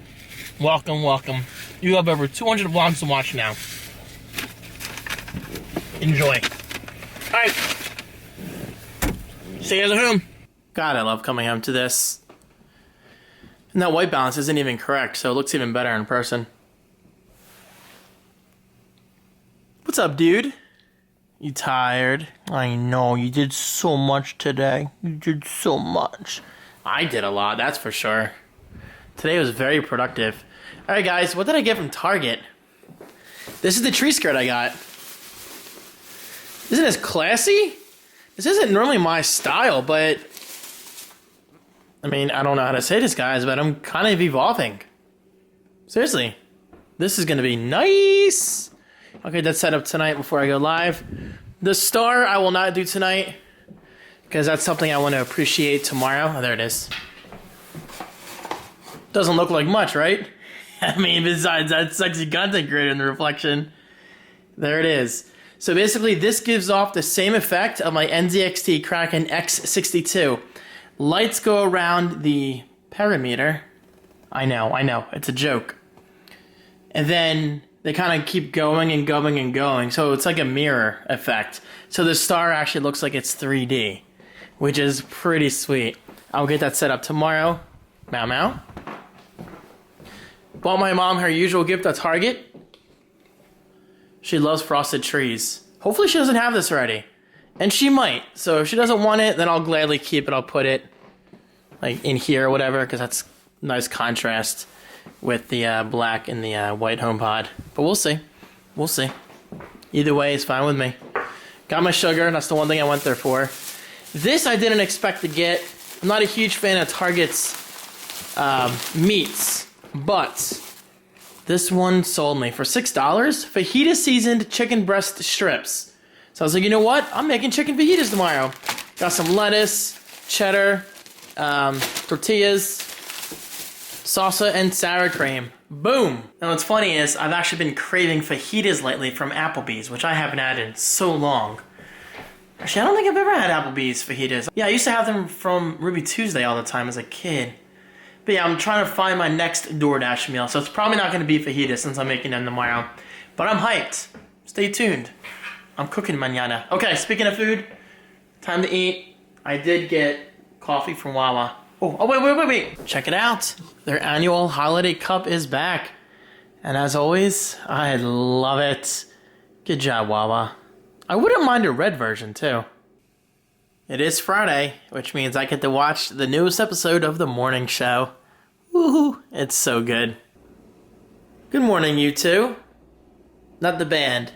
[SPEAKER 1] Welcome. You have over 200 vlogs to watch now. Enjoy. Alright. See you guys at home. God, I love coming home to this. And that white balance isn't even correct, so it looks even better in person. What's up, dude? You tired? I know, you did so much today. You did so much. I did a lot, that's for sure. Today was very productive. Alright guys, what did I get from Target? This is the tree skirt I got. Isn't this classy? This isn't normally my style, but I mean, I don't know how to say this, guys, but I'm kind of evolving. Seriously. This is going to be nice. Okay, that's set up tonight before I go live. The star I will not do tonight because that's something I want to appreciate tomorrow. Oh, there it is. Doesn't look like much, right? I mean, besides that sexy content creator in the reflection. There it is. So basically, this gives off the same effect of my NZXT Kraken X62. Lights go around the perimeter. I know, it's a joke. And then they kind of keep going and going and going. So it's like a mirror effect. So the star actually looks like it's 3D, which is pretty sweet. I'll get that set up tomorrow. Meow meow. Bought my mom her usual gift at Target. She loves frosted trees. Hopefully she doesn't have this already. And she might. So if she doesn't want it, then I'll gladly keep it. I'll put it like in here or whatever, because that's nice contrast with the black and the white HomePod. But we'll see. We'll see. Either way, it's fine with me. Got my sugar. That's the one thing I went there for. This I didn't expect to get. I'm not a huge fan of Target's meats. But this one sold me for $6. Fajita seasoned chicken breast strips. So I was like, you know what? I'm making chicken fajitas tomorrow. Got some lettuce, cheddar, tortillas, salsa, and sour cream. Boom! Now what's funny is I've actually been craving fajitas lately from Applebee's, which I haven't had in so long. Actually, I don't think I've ever had Applebee's fajitas. Yeah, I used to have them from Ruby Tuesday all the time as a kid. But yeah, I'm trying to find my next DoorDash meal, so it's probably not going to be fajitas since I'm making them tomorrow. But I'm hyped. Stay tuned. I'm cooking mañana. Okay, speaking of food, time to eat. I did get coffee from Wawa. Oh, wait. Check it out. Their annual holiday cup is back. And as always, I love it. Good job, Wawa. I wouldn't mind a red version, too. It is Friday, which means I get to watch the newest episode of The Morning Show. Woohoo! It's so good. Good morning, you two. Not the band.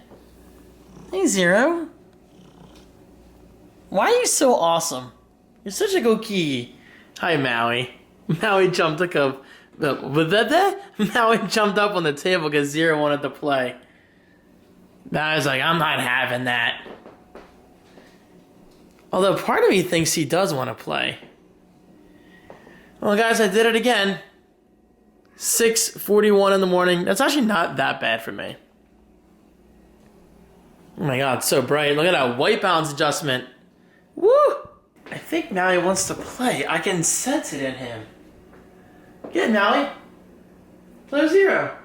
[SPEAKER 1] Hey, Zero. Why are you so awesome? You're such a go-key. Hi, Maui. Maui jumped up on the table because Zero wanted to play. Maui's like, I'm not having that. Although part of me thinks he does want to play. Well, guys, I did it again. 6:41 in the morning. That's actually not that bad for me. Oh my god, it's so bright. Look at that white balance adjustment. Woo! I think Maui wants to play. I can sense it in him. Get it, Maui. Play with Zero.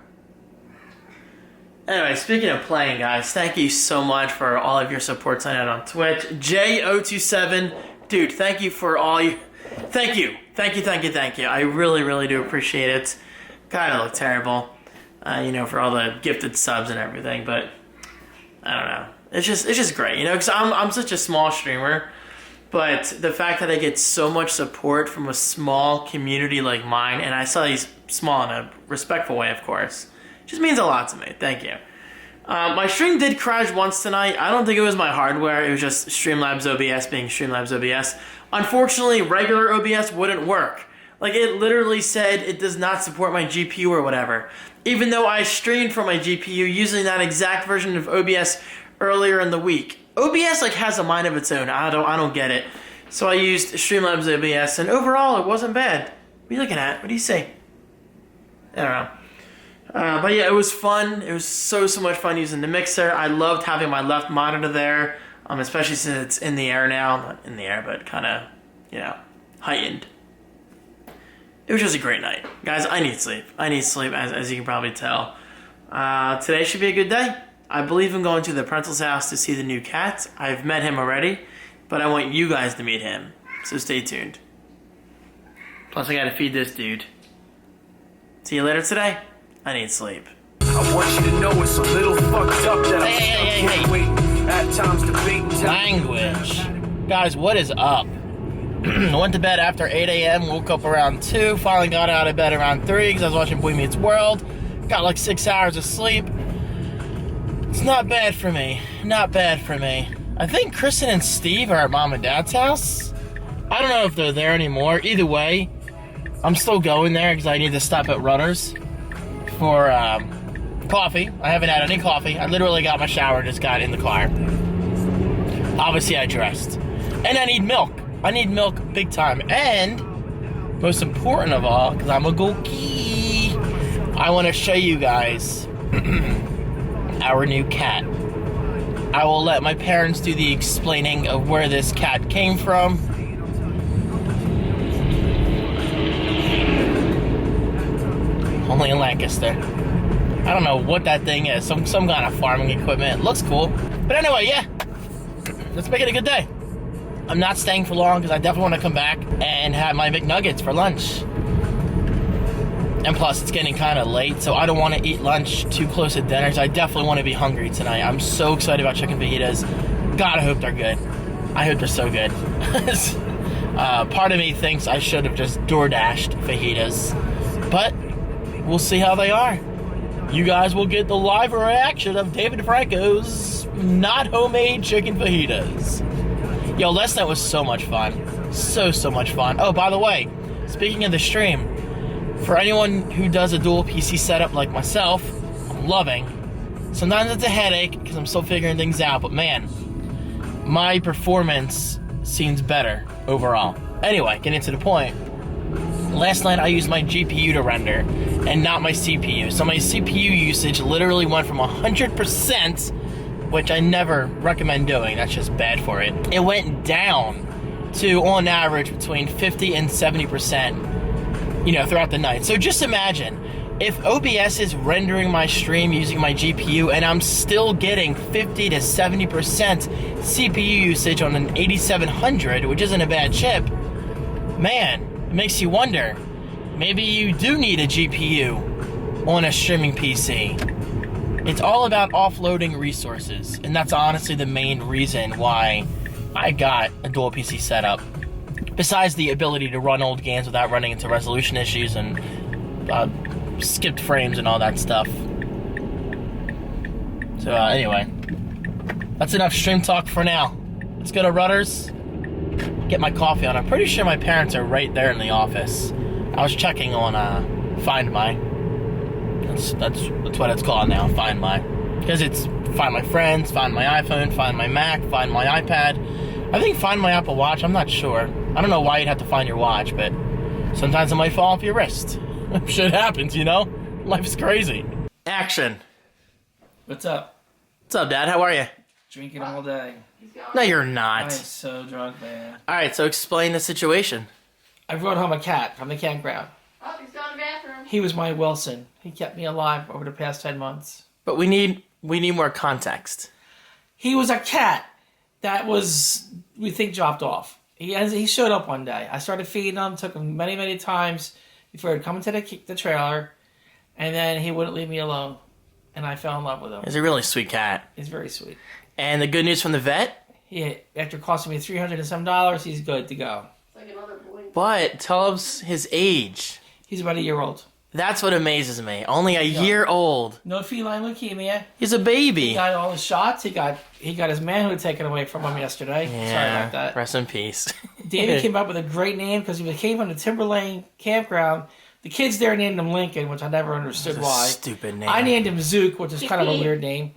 [SPEAKER 1] Anyway, speaking of playing, guys, thank you so much for all of your support tonight on Twitch. J027, dude, thank you for all you... Thank you. I really do appreciate it. God, I look terrible, for all the gifted subs and everything, but I don't know. It's just great, because I'm such a small streamer, but the fact that I get so much support from a small community like mine, and I say small in a respectful way, of course, just means a lot to me. Thank you. My stream did crash once tonight. I don't think it was my hardware. It was just Streamlabs OBS being Streamlabs OBS. Unfortunately, regular OBS wouldn't work. Like, it literally said it does not support my GPU or whatever. Even though I streamed from my GPU using that exact version of OBS earlier in the week. OBS has a mind of its own. I don't get it. So I used Streamlabs OBS, and overall, it wasn't bad. What are you looking at? What do you see? I don't know. But yeah, it was fun. It was so much fun using the mixer. I loved having my left monitor there, especially since it's in the air now. Not in the air, but kind of, heightened. It was just a great night. Guys, I need sleep. As you can probably tell. Today should be a good day. I believe in going to the Prenzel's house to see the new cat. I've met him already, but I want you guys to meet him. So stay tuned. Plus, I gotta feed this dude. See you later today. I need sleep.
[SPEAKER 5] I want you to know it's a little fucked up that I wait at times debating
[SPEAKER 1] language. Guys, what is up? I went to bed after 8 a.m., woke up around 2, finally got out of bed around 3 because I was watching Boy Meets World. Got like 6 hours of sleep. It's not bad for me. I think Kristen and Steve are at Mom and Dad's house. I don't know if they're there anymore. Either way, I'm still going there because I need to stop at Runners for coffee. I haven't had any coffee. I literally got my shower, just got in the car. Obviously, I dressed. And I need milk. I need milk big time. And most important of all, because I'm a gookie, I want to show you guys our new cat. I will let my parents do the explaining of where this cat came from. Only in Lancaster. I don't know what that thing is. Some kind of farming equipment. It looks cool. But anyway, yeah. Let's make it a good day. I'm not staying for long because I definitely want to come back and have my McNuggets for lunch. And plus, it's getting kind of late, so I don't want to eat lunch too close to dinner, because I definitely want to be hungry tonight. I'm so excited about chicken fajitas. God, I hope they're good. I hope they're so good. Part of me thinks I should have just DoorDashed fajitas. But we'll see how they are. You guys will get the live reaction of David Franco's not homemade chicken fajitas. Yo, last night was so much fun. So much fun. Oh, by the way, speaking of the stream, for anyone who does a dual PC setup like myself, I'm loving. Sometimes it's a headache because I'm still figuring things out, but man, my performance seems better overall. Anyway, getting to the point. Last night I used my GPU to render and not my CPU. So my CPU usage literally went from 100%, which I never recommend doing, that's just bad for it. It went down to, on average, between 50 and 70%, you know, throughout the night. So just imagine, if OBS is rendering my stream using my GPU and I'm still getting 50 to 70% CPU usage on an 8700, which isn't a bad chip, man, it makes you wonder, maybe you do need a GPU on a streaming PC. It's all about offloading resources, and that's honestly the main reason why I got a dual PC setup. Besides the ability to run old games without running into resolution issues and skipped frames and all that stuff. So anyway, that's enough stream talk for now. Let's go to Rudders, get my coffee on. I'm pretty sure my parents are right there in the office. I was checking on Find My. That's what it's called now, Find My. Because it's Find My Friends, Find My iPhone, Find My Mac, Find My iPad. I think Find My Apple Watch, I'm not sure. I don't know why you'd have to find your watch, but sometimes it might fall off your wrist. Shit happens, you know? Life's crazy. Action.
[SPEAKER 2] What's up?
[SPEAKER 1] What's up, Dad? How are you?
[SPEAKER 2] Drinking all day.
[SPEAKER 1] No, you're
[SPEAKER 2] I'm
[SPEAKER 1] not.
[SPEAKER 2] so drunk, man.
[SPEAKER 1] Alright, so explain the situation.
[SPEAKER 2] I brought home a cat from the campground.
[SPEAKER 4] Oh, he's going to the bathroom.
[SPEAKER 2] He was my Wilson. He kept me alive over the past 10 months.
[SPEAKER 1] But we need more context.
[SPEAKER 2] He was a cat that was, we think, dropped off. He showed up one day. I started feeding him, took him many, many times before he'd come into the trailer, and then he wouldn't leave me alone. And I fell in love with him.
[SPEAKER 1] He's a really sweet cat.
[SPEAKER 2] He's very sweet.
[SPEAKER 1] And the good news from the vet?
[SPEAKER 2] After costing me $300 and some, he's good to go.
[SPEAKER 4] It's like another boy.
[SPEAKER 1] But tell us his age.
[SPEAKER 2] He's about a year old.
[SPEAKER 1] That's what amazes me. Only a year old.
[SPEAKER 2] No feline leukemia.
[SPEAKER 1] He's a baby.
[SPEAKER 2] He got all his shots. He got his manhood taken away from him yesterday.
[SPEAKER 1] Yeah,
[SPEAKER 2] Sorry about that.
[SPEAKER 1] Rest in peace.
[SPEAKER 2] David came up with a great name because he came from the Timberlane campground. The kids there named him Lincoln, which I never understood why.
[SPEAKER 1] Stupid name.
[SPEAKER 2] I named him Zook, which is kind of a weird name.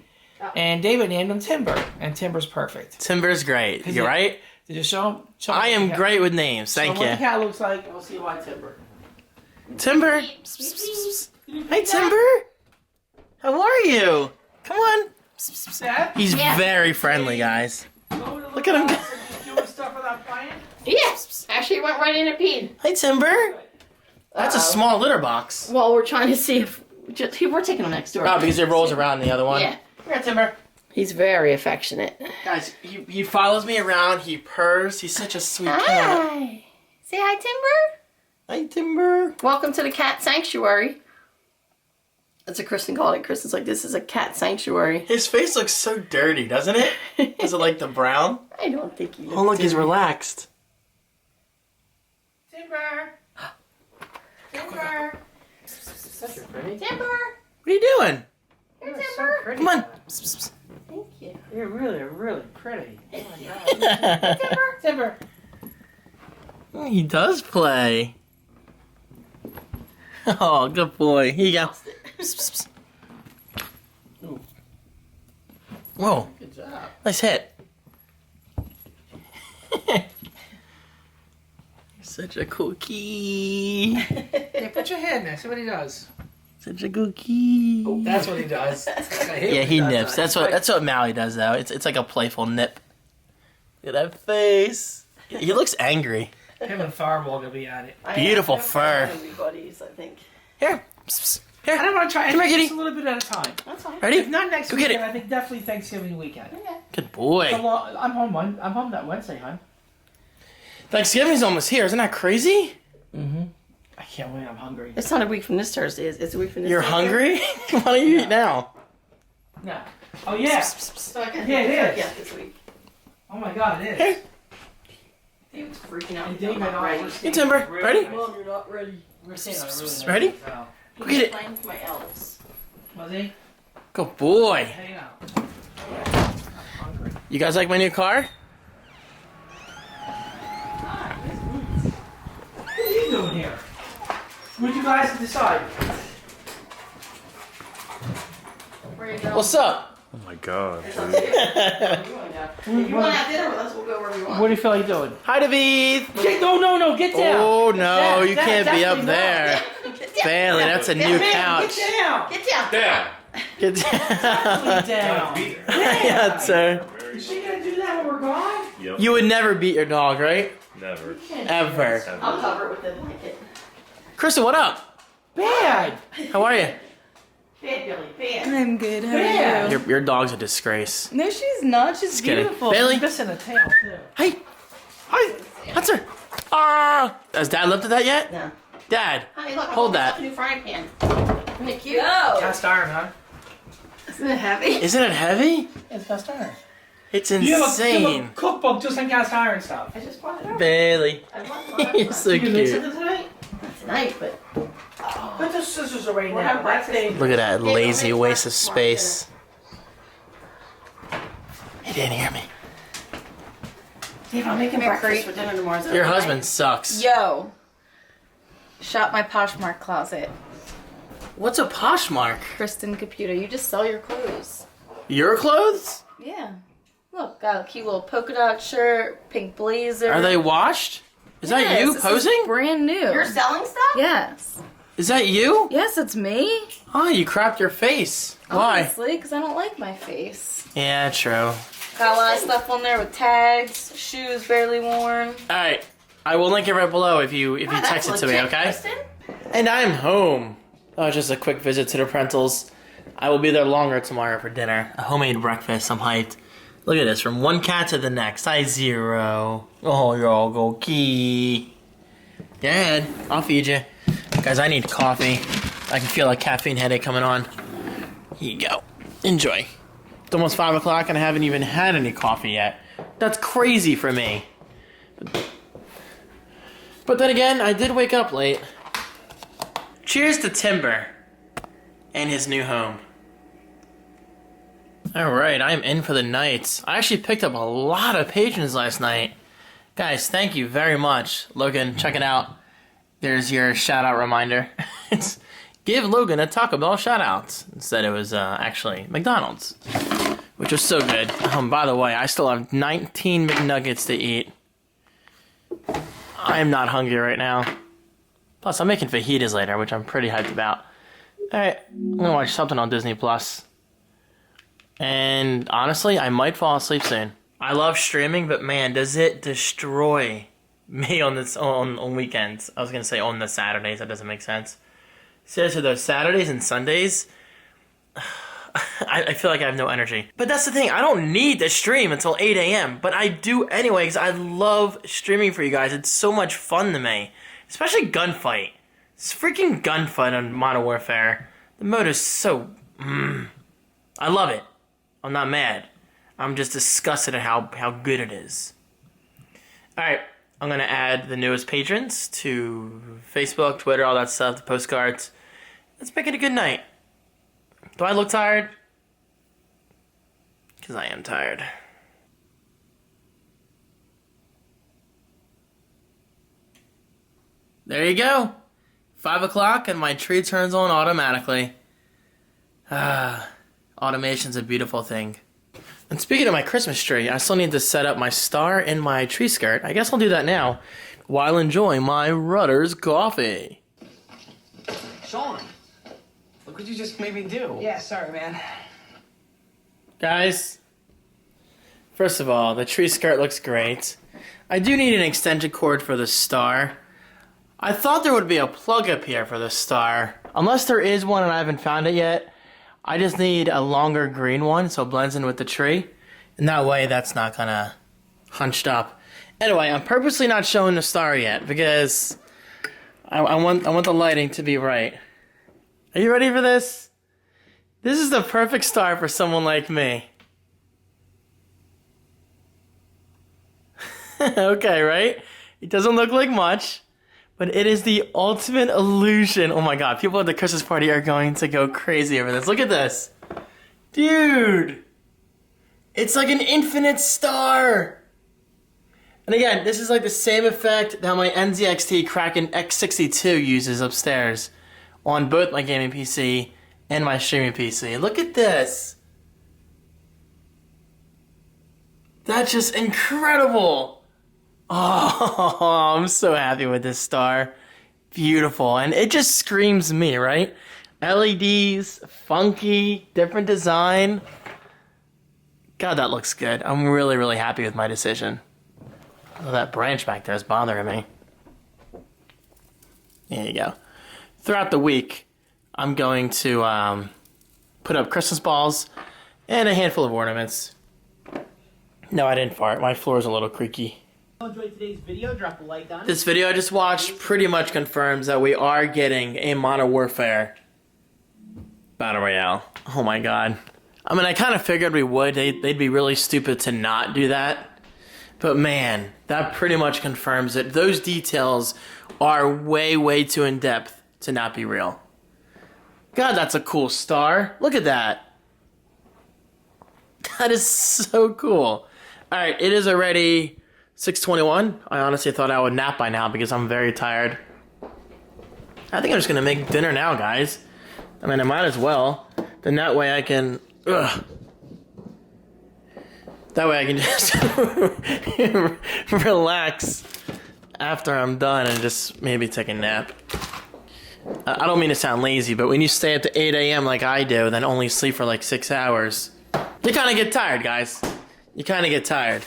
[SPEAKER 2] And David named him Timber, and Timber's perfect.
[SPEAKER 1] Timber's great. You're right.
[SPEAKER 2] Did you show him?
[SPEAKER 1] I am great with names. Thank
[SPEAKER 2] Show him what the
[SPEAKER 1] you.
[SPEAKER 2] cat looks like, and we'll see why Timber.
[SPEAKER 1] Timber. Hey, Timber. How are you? Come on. He's very friendly, guys. Look at him.
[SPEAKER 2] Doing stuff without playing?
[SPEAKER 4] Yes. Actually, went right in and peed.
[SPEAKER 1] Hey, Timber. That's a small litter box.
[SPEAKER 4] Well, we're trying to see if we're taking him next door.
[SPEAKER 1] Oh, because it rolls around the other one.
[SPEAKER 4] Yeah.
[SPEAKER 1] Here, Timber.
[SPEAKER 4] He's very affectionate.
[SPEAKER 1] Guys, he follows me around. He purrs. He's such a sweet cat.
[SPEAKER 4] Hi. Say hi, Timber.
[SPEAKER 1] Hi, Timber.
[SPEAKER 4] Welcome to the cat sanctuary. That's what Kristen called it. Kristen's like, this is a cat sanctuary.
[SPEAKER 1] His face looks so dirty, doesn't it? Is it like the brown?
[SPEAKER 4] I don't think he looks
[SPEAKER 1] Oh, look, he's
[SPEAKER 4] dirty.
[SPEAKER 1] relaxed.
[SPEAKER 2] Timber. Timber.
[SPEAKER 4] Such a pretty. Timber.
[SPEAKER 1] What are you doing?
[SPEAKER 4] Here, Timber.
[SPEAKER 1] Come on.
[SPEAKER 4] Thank you.
[SPEAKER 2] You're really, really pretty. Oh my God.
[SPEAKER 4] Timber.
[SPEAKER 2] Timber.
[SPEAKER 1] He does play. Oh, good boy. Here you go. Psst, psst.
[SPEAKER 2] Ooh.
[SPEAKER 1] Whoa.
[SPEAKER 2] Good job.
[SPEAKER 1] Nice hit. You're such a cookie.
[SPEAKER 2] Hey, put your hand there. See what he does.
[SPEAKER 1] Such a cookie.
[SPEAKER 2] That's what he does.
[SPEAKER 1] Yeah, he nips. That's what Maui does though. It's like a playful nip. Look at that face. He looks angry.
[SPEAKER 2] Him and Fireball gonna be at it.
[SPEAKER 1] Beautiful fur.
[SPEAKER 4] Buddies, I think.
[SPEAKER 1] Here. Psst, psst. Here.
[SPEAKER 2] I don't want to try.
[SPEAKER 1] Come here,
[SPEAKER 2] Just
[SPEAKER 1] kitty.
[SPEAKER 2] a little bit at a time.
[SPEAKER 4] That's fine.
[SPEAKER 1] Ready?
[SPEAKER 2] If not next
[SPEAKER 1] Go get
[SPEAKER 2] weekend,
[SPEAKER 1] it.
[SPEAKER 2] I think definitely Thanksgiving weekend.
[SPEAKER 4] Okay.
[SPEAKER 1] Good boy.
[SPEAKER 2] I'm home. I'm home that Wednesday, hon.
[SPEAKER 1] Thanksgiving's almost here. Isn't that crazy?
[SPEAKER 2] I can't wait. I'm hungry.
[SPEAKER 4] It's not a week from this Thursday. It's a week from this
[SPEAKER 1] You're
[SPEAKER 4] Thursday.
[SPEAKER 1] hungry? Why don't you eat now?
[SPEAKER 2] No. Oh yeah.
[SPEAKER 4] So I can
[SPEAKER 2] Yeah, it is.
[SPEAKER 4] Yeah, this week.
[SPEAKER 2] Oh my God, it
[SPEAKER 1] Here.
[SPEAKER 2] is.
[SPEAKER 4] David's freaking out.
[SPEAKER 2] And
[SPEAKER 4] I'm
[SPEAKER 2] David,
[SPEAKER 4] not ready.
[SPEAKER 1] Hey, Timber. Ready?
[SPEAKER 4] Mom, you're not ready.
[SPEAKER 2] We're seeing a really nice
[SPEAKER 1] Ready?
[SPEAKER 2] hotel.
[SPEAKER 1] Go get it.
[SPEAKER 4] Playing with my elves.
[SPEAKER 2] Was he?
[SPEAKER 1] Good boy.
[SPEAKER 2] Hang out. I'm hungry.
[SPEAKER 1] You guys like my new car?
[SPEAKER 2] What are you doing here? What'd you guys decide?
[SPEAKER 4] Where you going?
[SPEAKER 1] What's up?
[SPEAKER 6] Oh my god.
[SPEAKER 4] It's up to you. If you want to have dinner with us, we'll go wherever you want.
[SPEAKER 2] What do you feel like doing?
[SPEAKER 1] Hi, David.
[SPEAKER 2] No, get down.
[SPEAKER 1] Oh no, you
[SPEAKER 2] That-
[SPEAKER 1] can't be up
[SPEAKER 2] definitely
[SPEAKER 1] there.
[SPEAKER 4] Get down.
[SPEAKER 1] Bailey, that's a new
[SPEAKER 2] Man,
[SPEAKER 1] couch.
[SPEAKER 2] Get down.
[SPEAKER 4] Get down.
[SPEAKER 6] Damn.
[SPEAKER 1] Get
[SPEAKER 2] Get down.
[SPEAKER 1] Yeah, sir.
[SPEAKER 2] Is she gonna do that when we're gone?
[SPEAKER 6] Yep.
[SPEAKER 1] You would never beat your dog, right?
[SPEAKER 6] Never.
[SPEAKER 1] Ever.
[SPEAKER 4] I'll cover it with the blanket.
[SPEAKER 1] Kristen, what up?
[SPEAKER 2] Bad.
[SPEAKER 1] How are you?
[SPEAKER 4] Bad, Billy. Bad.
[SPEAKER 7] I'm good. How
[SPEAKER 2] Bad.
[SPEAKER 7] are you?
[SPEAKER 1] Your dog's a disgrace.
[SPEAKER 7] No, she's not. She's
[SPEAKER 1] kidding.
[SPEAKER 7] beautiful.
[SPEAKER 1] Bailey?
[SPEAKER 2] Missing a tail too.
[SPEAKER 1] Hey. Hi. That's her. Ah. Has Dad lifted that yet?
[SPEAKER 4] No.
[SPEAKER 1] Dad.
[SPEAKER 4] Honey, look, I
[SPEAKER 1] Hold
[SPEAKER 4] hold
[SPEAKER 1] that.
[SPEAKER 4] a new frying pan. Isn't it cute?
[SPEAKER 7] No.
[SPEAKER 2] Cast iron, huh?
[SPEAKER 4] Isn't it heavy?
[SPEAKER 1] Isn't it heavy?
[SPEAKER 2] It's cast iron.
[SPEAKER 1] It's
[SPEAKER 2] You have a
[SPEAKER 1] insane.
[SPEAKER 2] cookbook just on cast iron stuff.
[SPEAKER 4] I just brought it up.
[SPEAKER 1] Bailey.
[SPEAKER 4] I brought
[SPEAKER 1] You're so
[SPEAKER 2] You can mix
[SPEAKER 1] cute.
[SPEAKER 2] it tonight?
[SPEAKER 4] Not tonight, but
[SPEAKER 2] Put the scissors away
[SPEAKER 4] We're
[SPEAKER 2] now.
[SPEAKER 4] having
[SPEAKER 2] That's
[SPEAKER 4] breakfast.
[SPEAKER 2] it.
[SPEAKER 1] Look at that
[SPEAKER 4] Yeah,
[SPEAKER 1] lazy
[SPEAKER 4] don't make
[SPEAKER 1] waste of
[SPEAKER 4] smart
[SPEAKER 1] space. He didn't hear me.
[SPEAKER 4] Dave, I'm making
[SPEAKER 7] Merry
[SPEAKER 4] breakfast
[SPEAKER 7] Christmas.
[SPEAKER 4] for dinner tomorrow. Is that
[SPEAKER 1] Your
[SPEAKER 4] okay?
[SPEAKER 1] husband sucks.
[SPEAKER 7] Yo. Shop my Poshmark closet.
[SPEAKER 1] What's a Poshmark?
[SPEAKER 7] Kristen Computer. You just sell your clothes.
[SPEAKER 1] Your clothes?
[SPEAKER 7] Yeah. Look, got a cute little polka dot shirt, pink blazer.
[SPEAKER 1] Are they washed? Is that
[SPEAKER 7] Yes,
[SPEAKER 1] you
[SPEAKER 7] this is
[SPEAKER 1] posing?
[SPEAKER 7] brand new.
[SPEAKER 4] You're selling stuff?
[SPEAKER 7] Yes.
[SPEAKER 1] Is that you?
[SPEAKER 7] Yes, it's me.
[SPEAKER 1] Oh, you cropped your face. Why?
[SPEAKER 7] Honestly, because I don't like my face.
[SPEAKER 1] Yeah, true.
[SPEAKER 7] Got a lot of stuff on there with tags, shoes barely worn.
[SPEAKER 1] All right, I will link it right below if you
[SPEAKER 4] Wow, that's
[SPEAKER 1] text it to me,
[SPEAKER 4] legit,
[SPEAKER 1] okay?
[SPEAKER 4] Kristen?
[SPEAKER 1] And I'm home. Oh, just a quick visit to the Parentals. I will be there longer tomorrow for dinner. A homemade breakfast. I'm hyped. Look at this, from one cat to the next. Hi, Zero. Oh, you're all go key. Dad, I'll feed you. Guys, I need coffee. I can feel a caffeine headache coming on. Here you go. Enjoy. It's almost 5 o'clock and I haven't even had any coffee yet. That's crazy for me. But then again, I did wake up late. Cheers to Timber and his new home. Alright, I'm in for the night. I actually picked up a lot of patrons last night. Guys, thank you very much. Logan, check it out. There's your shout out reminder. It's give Logan a Taco Bell shout out. Instead it was actually McDonald's, which was so good. By the way, I still have 19 McNuggets to eat. I am not hungry right now. Plus, I'm making fajitas later, which I'm pretty hyped about. Alright, I'm gonna watch something on Disney Plus. And honestly, I might fall asleep soon. I love streaming, but man, does it destroy me on weekends. I was gonna say on the Saturdays, that doesn't make sense. Seriously though, Saturdays and Sundays, I feel like I have no energy. But that's the thing, I don't need to stream until 8 a.m. But I do anyway, because I love streaming for you guys. It's so much fun to me. Especially Gunfight. It's freaking Gunfight on Modern Warfare. The mode is so... I love it. I'm not mad. I'm just disgusted at how good it is. Alright, I'm going to add the newest patrons to Facebook, Twitter, all that stuff, the postcards. Let's make it a good night. Do I look tired? Because I am tired. There you go. 5 o'clock and my tree turns on automatically. Automation's a beautiful thing. And speaking of my Christmas tree, I still need to set up my star and my tree skirt. I guess I'll do that now while enjoying my Rutter's coffee.
[SPEAKER 6] Sean, look what you just made me do. Yeah, sorry, man.
[SPEAKER 1] Guys, first of all, the tree skirt looks great. I do need an extension cord for the star. I thought there would be a plug up here for the star. Unless there is one and I haven't found it yet, I just need a longer green one so it blends in with the tree. And that way that's not gonna hunched up. Anyway, I'm purposely not showing the star yet because I want the lighting to be right. Are you ready for this? This is the perfect star for someone like me. Okay, right? It doesn't look like much, but it is the ultimate illusion. Oh my god, people at the Christmas party are going to go crazy over this. Look at this. Dude! It's like an infinite star! And again, this is like the same effect that my NZXT Kraken X62 uses upstairs on both my gaming PC and my streaming PC. Look at this. That's just incredible. Oh, I'm so happy with this star. Beautiful. And it just screams me, right? LEDs, funky, different design. God, that looks good. I'm really, really happy with my decision. Oh, that branch back there is bothering me. There you go. Throughout the week, I'm going to put up Christmas balls and a handful of ornaments. No, I didn't fart. My floor is a little creaky.
[SPEAKER 6] Enjoyed today's video, drop a like on it.
[SPEAKER 1] This video I just watched pretty much confirms that we are getting a Modern Warfare Battle Royale. Oh my god. I mean, I kind of figured we would. They'd be really stupid to not do that. But man, that pretty much confirms it. Those details are way, way too in-depth to not be real. God, that's a cool star. Look at that. That is so cool. Alright, it is already 6:21. I honestly thought I would nap by now because I'm very tired. I think I'm just going to make dinner now, guys. I mean, I might as well. Then that way I can... That way I can just relax after I'm done and just maybe take a nap. I don't mean to sound lazy, but when you stay up to 8 a.m. like I do, then only sleep for like 6 hours, you kind of get tired, guys. You kind of get tired.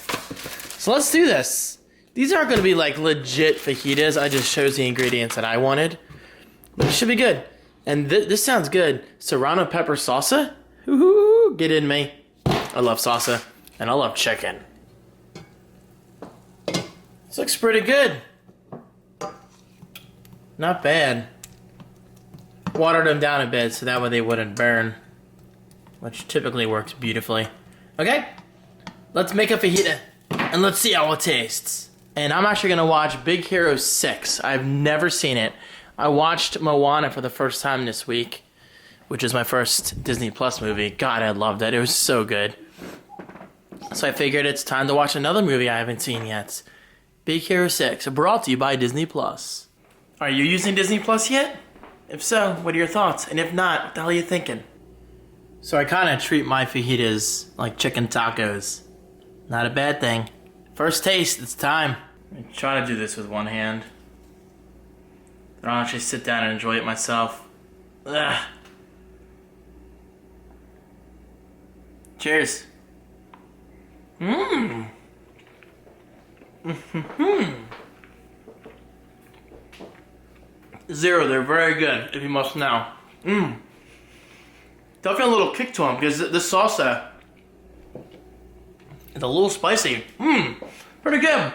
[SPEAKER 1] So let's do this. These aren't going to be like legit fajitas. I just chose the ingredients that I wanted. But it should be good. And this sounds good. Serrano pepper salsa? Woohoo! Get in me. I love salsa. And I love chicken. This looks pretty good. Not bad. Watered them down a bit so that way they wouldn't burn. Which typically works beautifully. Okay? Let's make a fajita. And let's see how it tastes. And I'm actually going to watch Big Hero 6. I've never seen it. I watched Moana for the first time this week. Which is my first Disney Plus movie. God, I loved it. It was so good. So I figured it's time to watch another movie I haven't seen yet. Big Hero 6, brought to you by Disney Plus. Are you using Disney Plus yet? If so, what are your thoughts? And if not, what the hell are you thinking? So I kind of treat my fajitas like chicken tacos. Not a bad thing. First taste, it's time. I try to do this with one hand. I don't actually sit down and enjoy it myself. Ugh. Cheers. Mmm. Zero, they're very good, if you must know. Mmm. Definitely a little kick to them because the salsa is a little spicy. Mmm. Pretty good.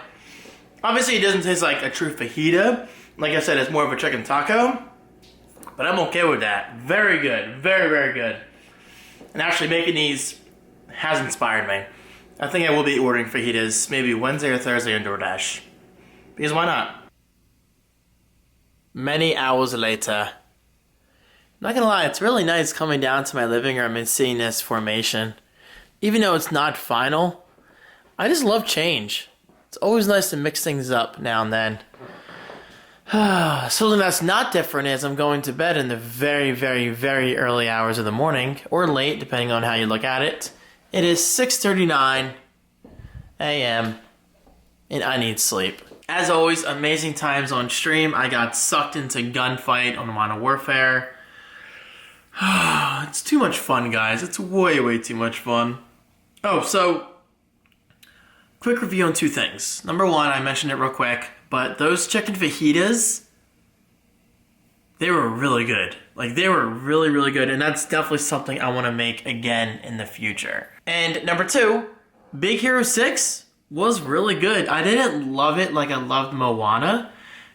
[SPEAKER 1] Obviously, it doesn't taste like a true fajita. Like I said, it's more of a chicken taco. But I'm okay with that. Very good. Very, very good. And actually making these has inspired me. I think I will be ordering fajitas maybe Wednesday or Thursday on DoorDash. Because why not? Many hours later. Not gonna lie, it's really nice coming down to my living room and seeing this formation. Even though it's not final, I just love change. It's always nice to mix things up now and then. Something that's not different is I'm going to bed in the very, very, very early hours of the morning, or late, depending on how you look at it. It is 6:39 a.m. and I need sleep. As always, amazing times on stream. I got sucked into gunfight on Modern Warfare. It's too much fun, guys. It's way, way too much fun. Oh, so quick review on two things. Number one, I mentioned it real quick, but those chicken fajitas, they were really good. Like, they were really, really good, and that's definitely something I want to make again in the future. And number two, Big Hero 6 was really good. I didn't love it like I loved Moana,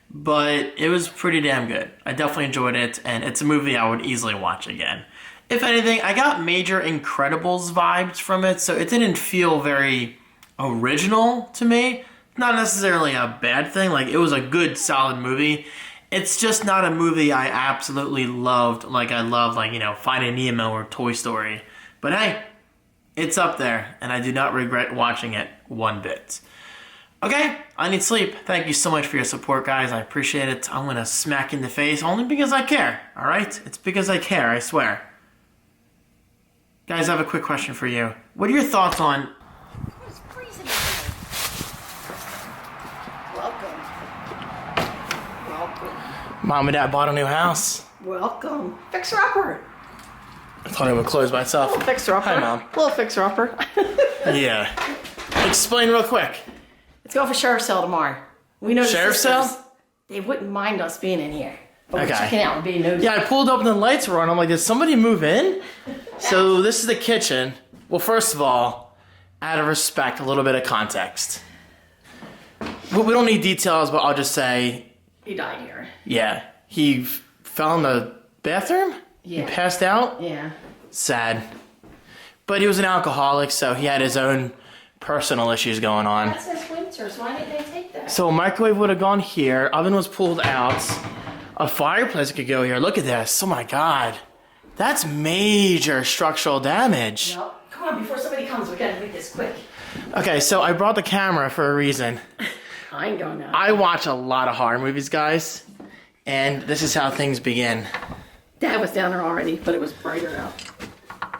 [SPEAKER 1] but it was pretty damn good. I definitely enjoyed it, and it's a movie I would easily watch again. If anything, I got major Incredibles vibes from it, so it didn't feel very original to me. Not necessarily a bad thing, like it was a good solid movie. It's just not a movie I absolutely loved like I loved, like, you know, Finding Nemo or Toy Story. But hey, it's up there and I do not regret watching it one bit. Okay, I need sleep. Thank you so much for your support, guys. I appreciate it. I'm gonna smack you in the face only because I care, alright? It's because I care, I swear. Guys, I have a quick question for you. What are your thoughts on...
[SPEAKER 4] It's freezing in here. Welcome.
[SPEAKER 1] Mom and Dad bought a new house?
[SPEAKER 4] Welcome. Fixer-upper.
[SPEAKER 1] I thought I would close myself.
[SPEAKER 4] Fixer-upper.
[SPEAKER 1] Hi, Mom.
[SPEAKER 4] Little fixer-upper.
[SPEAKER 1] Yeah. Explain real quick.
[SPEAKER 4] It's going for sheriff's sale tomorrow. We know the
[SPEAKER 1] Sheriff's
[SPEAKER 4] sisters,
[SPEAKER 1] sale?
[SPEAKER 4] They wouldn't mind us being in here. But
[SPEAKER 1] Okay.
[SPEAKER 4] we're checking out and being nosy.
[SPEAKER 1] Yeah, I pulled up and the lights were on. I'm like, did somebody move in? So this is the kitchen. Well, first of all, out of respect, a little bit of context. We don't need details, but I'll just say,
[SPEAKER 4] He died here.
[SPEAKER 1] yeah, he fell in the bathroom?
[SPEAKER 4] Yeah.
[SPEAKER 1] He passed out?
[SPEAKER 4] Yeah.
[SPEAKER 1] Sad. But he was an alcoholic, so he had his own personal issues going on.
[SPEAKER 4] That says Winters. Why didn't they take that?
[SPEAKER 1] So a microwave would have gone here. Oven was pulled out. A fireplace could go here. Look at this. Oh my God. That's major structural damage.
[SPEAKER 4] No. Come on, before somebody comes, we gotta make this quick.
[SPEAKER 1] Okay, so I brought the camera for a reason.
[SPEAKER 4] I ain't going out.
[SPEAKER 1] I watch a lot of horror movies, guys. And this is how things begin.
[SPEAKER 4] Dad was down there already, but it was brighter out.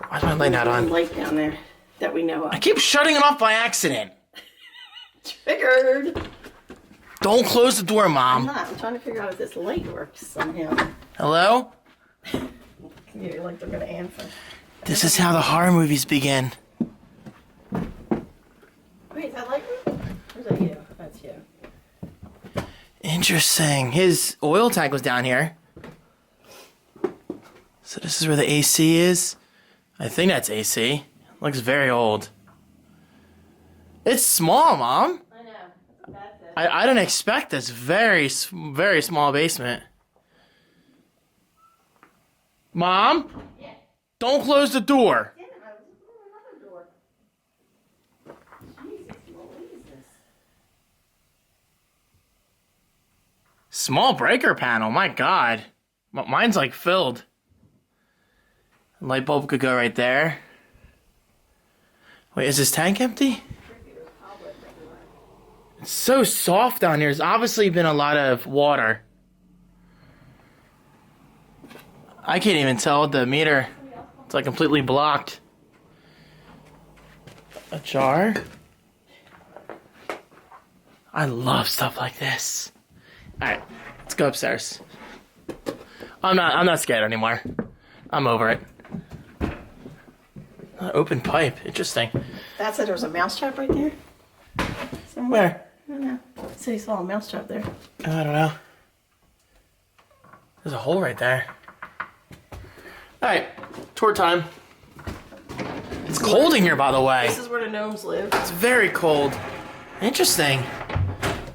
[SPEAKER 1] Why's my light not on?
[SPEAKER 4] Light down there that we know
[SPEAKER 1] I
[SPEAKER 4] of.
[SPEAKER 1] keep shutting it off by accident.
[SPEAKER 4] Triggered.
[SPEAKER 1] Don't close the door,
[SPEAKER 4] I'm
[SPEAKER 1] Mom.
[SPEAKER 4] not. I'm trying to figure out if this light works somehow.
[SPEAKER 1] Hello?
[SPEAKER 4] You're like they're gonna answer.
[SPEAKER 1] This is how the horror movies begin.
[SPEAKER 4] Wait, is that light? Or is that you? That's you.
[SPEAKER 1] Interesting. His oil tank was down here. So this is where the AC is. I think that's AC. Looks very old. It's small, Mom.
[SPEAKER 4] I know. That's it.
[SPEAKER 1] I didn't expect this very small basement. Mom?
[SPEAKER 4] Yeah.
[SPEAKER 1] Don't close the door.
[SPEAKER 4] Damn it, I was just going another door. Jesus, what is this?
[SPEAKER 1] Small breaker panel, my God. Mine's like filled. Light bulb could go right there. Wait, is this tank empty? It's so soft down here. There's obviously been a lot of water. I can't even tell the meter. It's like completely blocked. A jar? I love stuff like this. Alright, let's go upstairs. I'm not scared anymore. I'm over it. Open pipe, interesting.
[SPEAKER 4] That's it. There was a mousetrap right there.
[SPEAKER 1] Where?
[SPEAKER 4] I don't know. So you saw a mousetrap there.
[SPEAKER 1] I don't know. There's a hole right there. Alright, tour time. It's cold in here, by the way.
[SPEAKER 4] This is where the gnomes live.
[SPEAKER 1] It's very cold. Interesting.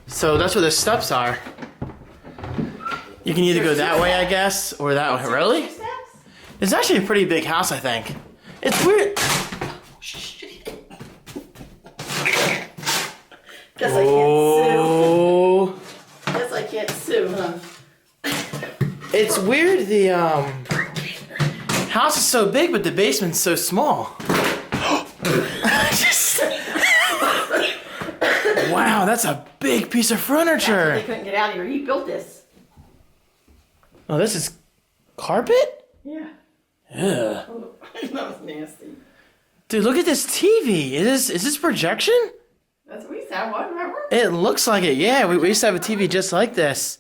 [SPEAKER 1] So that's where the steps are. You can either go that way, I guess, or that way. Really? It's actually a pretty big house, I think. It's weird.
[SPEAKER 4] Guess I
[SPEAKER 1] Oh.
[SPEAKER 4] can't sue. Guess I can't sue, huh?
[SPEAKER 1] It's weird, the house is so big, but the basement's so small. Wow, that's a big piece of
[SPEAKER 4] They
[SPEAKER 1] furniture.
[SPEAKER 4] couldn't get out of here. He built this.
[SPEAKER 1] Oh, this is carpet?
[SPEAKER 4] Yeah.
[SPEAKER 1] Ugh.
[SPEAKER 4] Oh, that was nasty.
[SPEAKER 1] Dude, look at this TV. Is this projection?
[SPEAKER 4] That's what we used to have one, remember?
[SPEAKER 1] It looks like it. Yeah, we used to have a TV just like this.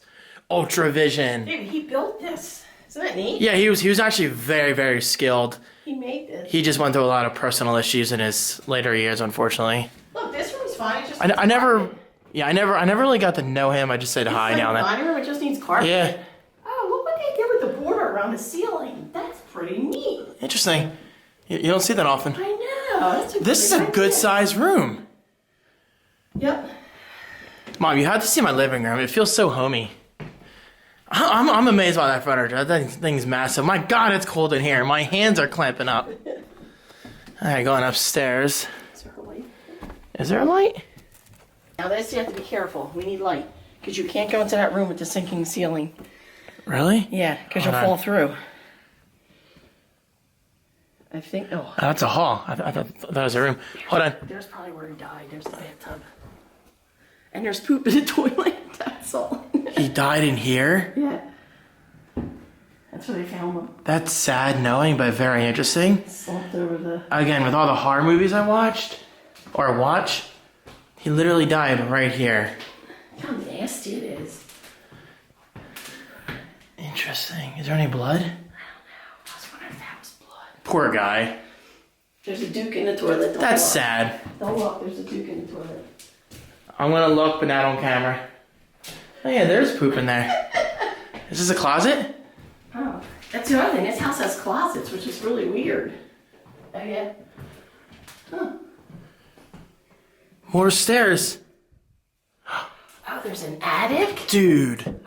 [SPEAKER 1] Ultravision.
[SPEAKER 4] Dude, he built this. Isn't that neat?
[SPEAKER 1] Yeah, he was actually very, very skilled.
[SPEAKER 4] He made this.
[SPEAKER 1] He just went through a lot of personal issues in his later years, unfortunately.
[SPEAKER 4] Look, this room's fine. It just
[SPEAKER 1] I never really got to know him. I just said hi now and then.
[SPEAKER 4] dining room, it just needs carpet.
[SPEAKER 1] Yeah,
[SPEAKER 4] Oh, look what they did with the border around the ceiling. That's pretty neat.
[SPEAKER 1] interesting. You don't see that often.
[SPEAKER 4] I know. That's a
[SPEAKER 1] This is a
[SPEAKER 4] great
[SPEAKER 1] good
[SPEAKER 4] idea.
[SPEAKER 1] sized room.
[SPEAKER 4] Yep.
[SPEAKER 1] Mom, you have to see my living room. It feels so homey. I'm amazed by that furniture. That thing's massive. My God, it's cold in here. My hands are clamping up. All right, going upstairs.
[SPEAKER 4] Is there a light?
[SPEAKER 1] Is there a light?
[SPEAKER 4] Now this you have to be careful. We need light. Because you can't go into that room with the sinking ceiling.
[SPEAKER 1] Really?
[SPEAKER 4] Yeah, because you'll
[SPEAKER 1] Hold on.
[SPEAKER 4] fall through. I think, oh.
[SPEAKER 1] Oh, that's a hall. I thought that was a room. Hold on.
[SPEAKER 4] There's probably where he died. There's the bathtub. And there's poop in the toilet. That's all.
[SPEAKER 1] He died in here?
[SPEAKER 4] Yeah. That's where they found him.
[SPEAKER 1] That's sad knowing, but very interesting.
[SPEAKER 4] Slumped over the...
[SPEAKER 1] Again, with all the horror movies I watch, he literally died right here.
[SPEAKER 4] Look how nasty it is.
[SPEAKER 1] Interesting. Is there any blood?
[SPEAKER 4] I was wondering if that was blood.
[SPEAKER 1] Poor guy.
[SPEAKER 4] There's a Duke in the toilet. Don't
[SPEAKER 1] That's
[SPEAKER 4] look.
[SPEAKER 1] sad.
[SPEAKER 4] Don't look. There's a Duke in the toilet.
[SPEAKER 1] I'm gonna look, but not on camera. Oh yeah, there's poop in there. Is this a closet?
[SPEAKER 4] Oh. That's the other thing. This house has closets, which is really weird. Oh, yeah. Huh.
[SPEAKER 1] More stairs.
[SPEAKER 4] Oh, there's an attic?
[SPEAKER 1] Dude.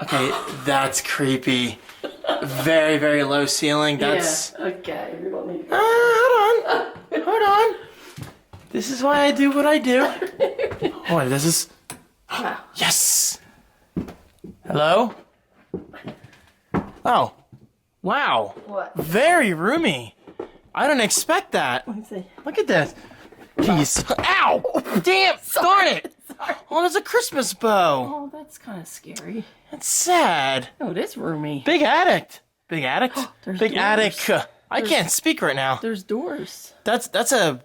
[SPEAKER 1] Okay, that's creepy. Very, very low ceiling. That's...
[SPEAKER 4] Yeah. Okay. We don't need
[SPEAKER 1] Hold on. Hold on. This is why I do what I do. Oh, this is...
[SPEAKER 4] Wow.
[SPEAKER 1] Yes! Hello? Oh. Wow.
[SPEAKER 4] What?
[SPEAKER 1] Very roomy. I didn't expect that.
[SPEAKER 4] Let me see.
[SPEAKER 1] Look at this. Jeez. Ow! Damn! Darn it! Oh, there's a Christmas bow.
[SPEAKER 4] Oh, that's kind of scary.
[SPEAKER 1] That's sad.
[SPEAKER 4] Oh, it is roomy.
[SPEAKER 1] Big attic. Big attic?
[SPEAKER 4] There's
[SPEAKER 1] Big
[SPEAKER 4] doors.
[SPEAKER 1] attic. I can't speak right now.
[SPEAKER 4] There's doors.
[SPEAKER 1] That's a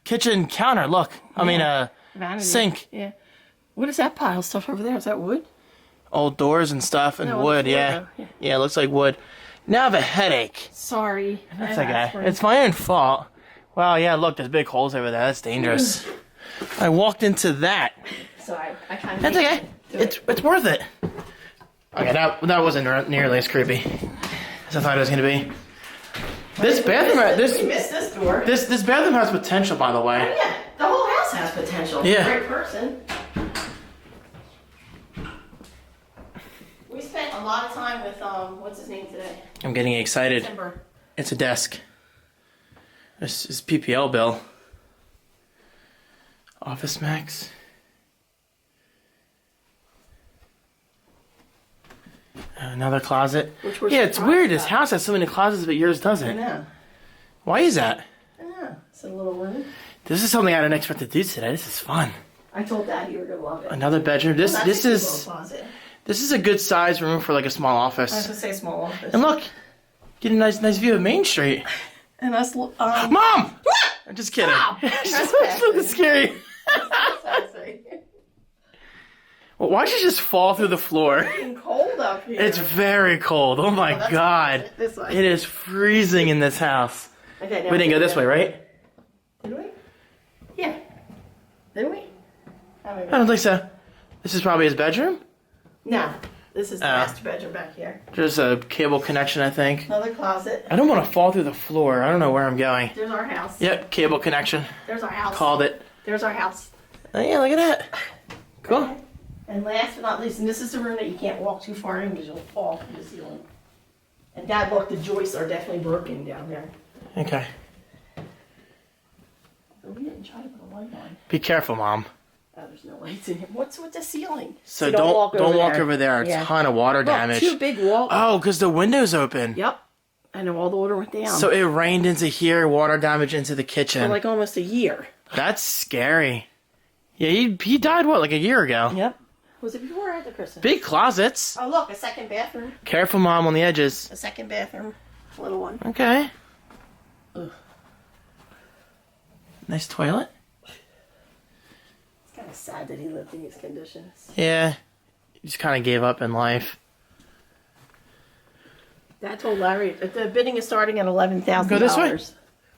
[SPEAKER 1] kitchen counter. Look. I mean, a
[SPEAKER 4] Vanity.
[SPEAKER 1] sink.
[SPEAKER 4] Yeah. What is that pile of stuff over there? Is that wood?
[SPEAKER 1] Old doors and stuff and
[SPEAKER 4] No, on
[SPEAKER 1] wood.
[SPEAKER 4] the floor,
[SPEAKER 1] Yeah.
[SPEAKER 4] though. Yeah.
[SPEAKER 1] Yeah, it looks like wood. Now I have a headache.
[SPEAKER 4] Sorry.
[SPEAKER 1] That's okay. It's my own fault. Wow, yeah, look, there's big holes over there. That's dangerous. I walked into that.
[SPEAKER 4] Sorry. I kind of.
[SPEAKER 1] That's okay. It's worth it. Okay, that wasn't nearly as creepy as I thought it was gonna be. This bathroom,
[SPEAKER 4] We missed this door.
[SPEAKER 1] this bathroom has potential, by the way.
[SPEAKER 4] Yeah, the whole house has potential.
[SPEAKER 1] Yeah.
[SPEAKER 4] Great person. We spent a lot of time with what's his name today?
[SPEAKER 1] I'm getting excited.
[SPEAKER 4] Timber.
[SPEAKER 1] It's a desk. This is PPL bill. Office Max. Another closet.
[SPEAKER 4] Which we're
[SPEAKER 1] Yeah, it's
[SPEAKER 4] surprised
[SPEAKER 1] weird. This
[SPEAKER 4] about.
[SPEAKER 1] house has so many closets, but yours
[SPEAKER 4] I
[SPEAKER 1] doesn't.
[SPEAKER 4] know.
[SPEAKER 1] Why is that?
[SPEAKER 4] Yeah, it's a little room.
[SPEAKER 1] This is something I didn't expect to do today. This is fun.
[SPEAKER 4] I told Dad you were gonna love it.
[SPEAKER 1] Another bedroom.
[SPEAKER 4] That's
[SPEAKER 1] This
[SPEAKER 4] a cute
[SPEAKER 1] is
[SPEAKER 4] little closet.
[SPEAKER 1] this is a good size room for like a small
[SPEAKER 4] I was
[SPEAKER 1] office.
[SPEAKER 4] gonna say small office.
[SPEAKER 1] And look, get a nice view of Main Street.
[SPEAKER 4] And us.
[SPEAKER 1] Mom! I'm just kidding.
[SPEAKER 4] Stop.
[SPEAKER 1] It's so scary. Well, why'd you just fall through the floor?
[SPEAKER 4] It's cold up here.
[SPEAKER 1] It's very cold. Oh my
[SPEAKER 4] that's
[SPEAKER 1] God.
[SPEAKER 4] this way.
[SPEAKER 1] It is freezing in this house.
[SPEAKER 4] Okay, now
[SPEAKER 1] We didn't go this way, right?
[SPEAKER 4] Did we? Yeah. Did we? Oh, maybe.
[SPEAKER 1] I don't think so. This is probably his bedroom.
[SPEAKER 4] No. This is the
[SPEAKER 1] Oh.
[SPEAKER 4] master bedroom back here.
[SPEAKER 1] Just a cable connection, I think.
[SPEAKER 4] Another closet.
[SPEAKER 1] I don't want to fall through the floor. I don't know where I'm going.
[SPEAKER 4] There's our house.
[SPEAKER 1] Yep, cable connection.
[SPEAKER 4] There's our house.
[SPEAKER 1] Called it.
[SPEAKER 4] There's our house.
[SPEAKER 1] Oh yeah, look at that. Cool.
[SPEAKER 4] And last but not least, and this is the room that you can't walk too far in because you'll fall from the ceiling. And Dad, look, the joists are definitely broken down there.
[SPEAKER 1] Okay.
[SPEAKER 4] So we didn't try to put a light on.
[SPEAKER 1] Be careful, Mom.
[SPEAKER 4] Oh, there's no lights in here. What's with the ceiling?
[SPEAKER 1] So
[SPEAKER 4] You
[SPEAKER 1] don't walk
[SPEAKER 4] there.
[SPEAKER 1] over there. A
[SPEAKER 4] Yeah.
[SPEAKER 1] ton of water
[SPEAKER 4] Look,
[SPEAKER 1] damage.
[SPEAKER 4] 2 big walls.
[SPEAKER 1] Oh, because the window's open.
[SPEAKER 4] Yep. I know all the water went down.
[SPEAKER 1] So it rained into here, water damage into the
[SPEAKER 4] for
[SPEAKER 1] kitchen.
[SPEAKER 4] like almost a year.
[SPEAKER 1] That's scary. Yeah, he died, what, like a year ago?
[SPEAKER 4] Yep. Was it before or after Christmas?
[SPEAKER 1] Big closets.
[SPEAKER 4] Oh, look, a second bathroom.
[SPEAKER 1] Careful, Mom, on the edges.
[SPEAKER 4] A second bathroom. Little one.
[SPEAKER 1] Okay.
[SPEAKER 4] Ugh.
[SPEAKER 1] Nice toilet.
[SPEAKER 4] It's kind of sad that he lived in these conditions.
[SPEAKER 1] Yeah. He just kind of gave up in life.
[SPEAKER 4] Dad told Larry the bidding is starting at $11,000.
[SPEAKER 1] Go this way?